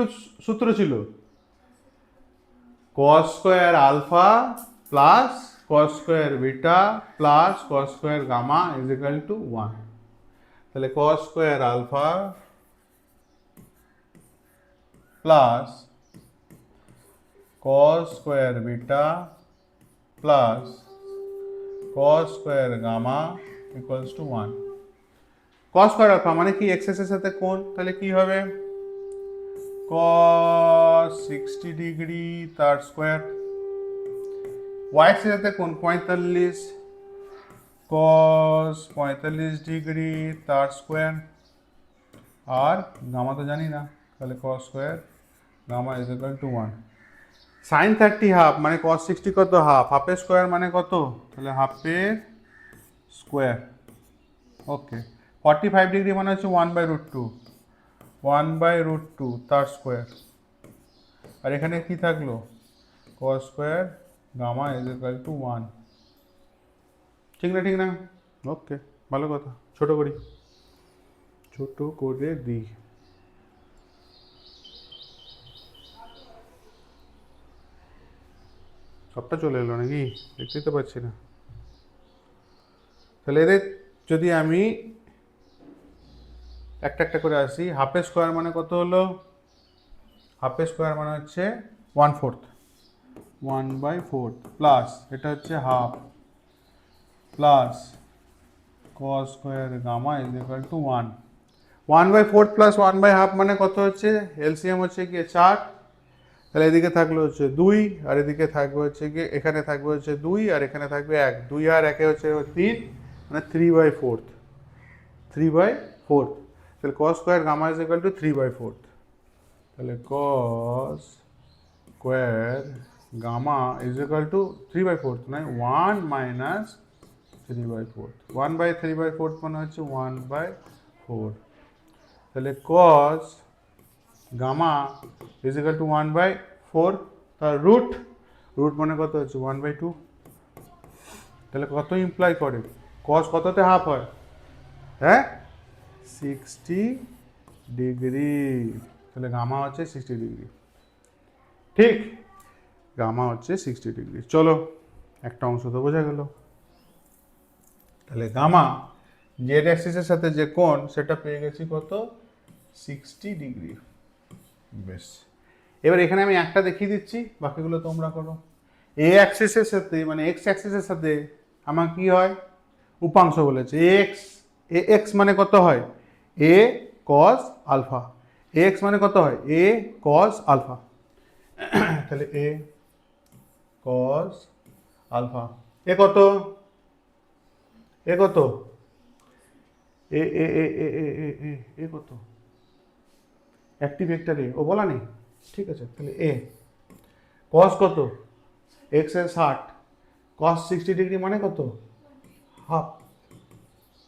সূত্র ছিল? Cos square alpha plus cos square beta plus cos square gamma is equal to 1। তাহলে cos square alpha plus cos square beta plus cos square gamma equals to 1। Cos square alpha মানে কি? X এর সাথে কোণ, তাহলে কি হবে? cos 60 degree তার স্কোয়ার, ওয়াই এর সাথে কোণ 45, cos 45 ডিগ্রি তার স্কোয়ার, আর গামা তো জানি না, তাহলে cos square gamma is equal to 1। sin 30 half মানে cos 60 কত? হাফ, হাফের স্কোয়ার মানে কত? তাহলে হাফের স্কোয়ার। ওকে, 45 ডিগ্রি মানে হচ্ছে 1/√2, 1/√2 তার স্কোয়ার, আর এখানে কি থাকলো? cos square gamma is equal to 1। ঠিক না? ঠিক না? ওকে, ভালো কথা। ছোট করি, ছোট করে দিই। সবটা চলে এলো নাকি? দেখতেই তো পাচ্ছি না। তাহলে এদের যদি আমি একটা একটা করে আসি, হাফের স্কোয়ার মানে কত হলো? হাফের স্কোয়ার মানে হচ্ছে 1/4, 1/4 প্লাস এটা হচ্ছে half plus cos square gamma is equal to 1। 1/4 plus 1/2 মানে কত হচ্ছে? এলসিএম হচ্ছে গিয়ে 4, তাহলে এদিকে থাকলো হচ্ছে 2, আর এদিকে থাকবে হচ্ছে গিয়ে, এখানে থাকবে হচ্ছে 2 আর এখানে থাকবে 1, 2 আর 1 হচ্ছে 3, মানে 3/4, 3/4। তাহলে cos square gamma is equal to 3/4। তাহলে cos square gamma is equal to 3/4, মানে 1 মাইনাস 3/4, 1/3/4 মানে হচ্ছে 1/4। তাহলে cos গামা ইজিক্যাল টু 1/4, তার রুট, রুট মানে কত হচ্ছে 1/2, তাহলে কত ইমপ্লাই করে, কস কততে হাফ হয়, হ্যাঁ 60 ডিগ্রি, তাহলে গামা হচ্ছে 60 ডিগ্রি, ঠিক, গামা হচ্ছে 60 ডিগ্রি। চলো একটা অংশ তো বোঝা গেল। তাহলে গামা জেড অ্যাক্সিসের সাথে যে কোণ সেটা পেয়ে গেছি কত, 60 ডিগ্রি। বেশ, এবার এখানে আমি একটা দেখিয়ে দিচ্ছি, বাকিগুলো তোমরা করো। এ অ্যাক্সিসের সাথে মানে এক্স অ্যাক্সিসের সাথে আমার কি হয়, উপাংশ বলেছে এক্স, এ এক্স মানে কত হয়, এ কস আলফা, এ এক্স মানে কত হয়, এ কস আলফা, তাহলে এ কস আলফা, এ কত, এ কত, এ এ এ এ এ এ এ এ কত, একটি ভেক্টর এ, ও বলা নেই, ঠিক আছে, তাহলে এ কস কত, এক্স এর 60, কস 60 ডিগ্রি মানে কত, হাফ,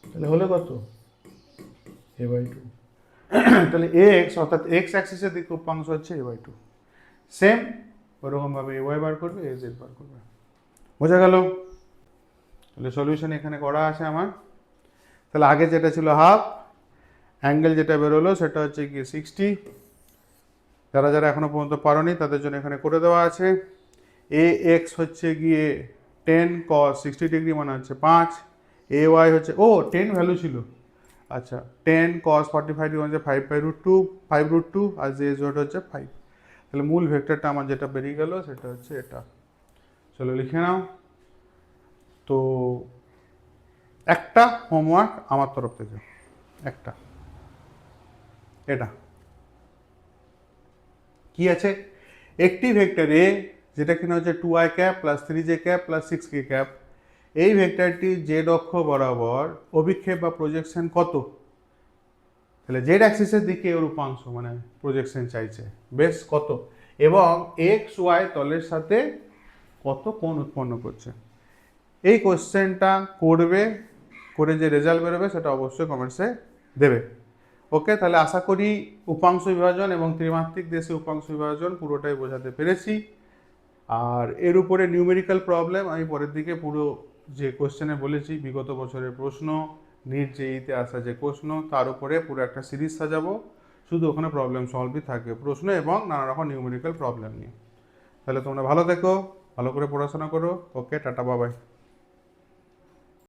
তাহলে হলে কত, a/2, তাহলে এ এক্স অর্থাৎ এক্স অ্যাক্সিসের দিকে উপাংশ হচ্ছে a/2, সেম ওরকমভাবে এ ওয়াই বার করবে, এ জেড বার করবে, বোঝা গেল। তাহলে সলিউশন এখানে করা আছে আমার। তাহলে আগে যেটা ছিল হাফ, অ্যাঙ্গেল যেটা বেরোলো সেটা হচ্ছে কি 60, যারা যারা এখনো পর্যন্ত পারোনি তাদের জন্য এখানে করে দেওয়া আছে। এ এক্স হচ্ছে গিয়ে 10 cos 60 ডিগ্রি মানে হচ্ছে 5, এ ওয়াই হচ্ছে, ও 10 ভ্যালু ছিল, আচ্ছা 10 cos 45 ডিগ্রি হচ্ছে 5/√2, 5√2, আর যে জোট হচ্ছে 5, তাহলে মূল ভেক্টরটা আমার যেটা বেরিয়ে গেল সেটা হচ্ছে এটা। চলো লিখে নাও। তো একটা হোমওয়ার্ক আমার তরফ থেকে, একটা, এটা কি আছে, একটি ভেক্টর এ যেটা কিনা হচ্ছে 2i cap plus 3j cap plus 6k cap, এই ভেক্টরটি জেড অক্ষ বরাবর অভিক্ষেপ বা প্রজেকশন কত, তাহলে জেড অ্যাক্সিসের দিকে ওর উপাংশ মানে প্রজেকশন চাইছে, বেশ কত, এবং এক্স ওয়াই তলের সাথে কত কোণ উৎপন্ন করছে। এই কোশ্চেনটা করবে, করে যে রেজাল্ট বেরোবে সেটা অবশ্যই কমেন্টসে দেবে। ওকে, তাহলে আশা করি উপাংশ বিভাজন এবং ত্রিমাত্রিক দেশে উপাংশ বিভাজন পুরোটাই বোঝাতে পেরেছি। আর এর উপরে নিউমেরিক্যাল প্রবলেম আমি পরের দিকে পুরো যে কোশ্চেনে বলেছি বিগত বছরের প্রশ্ন, নিট জেইতে আসা যে প্রশ্ন, তার উপরে পুরো একটা সিরিজ সাজাবো, শুধু ওখানে প্রবলেম সলভই থাকবে, প্রশ্ন এবং নানা রকম নিউমেরিক্যাল প্রবলেম নিয়ে। তাহলে তোমরা ভালো থেকো, ভালো করে পড়াশোনা করো। ওকে, টাটা, বাবাই।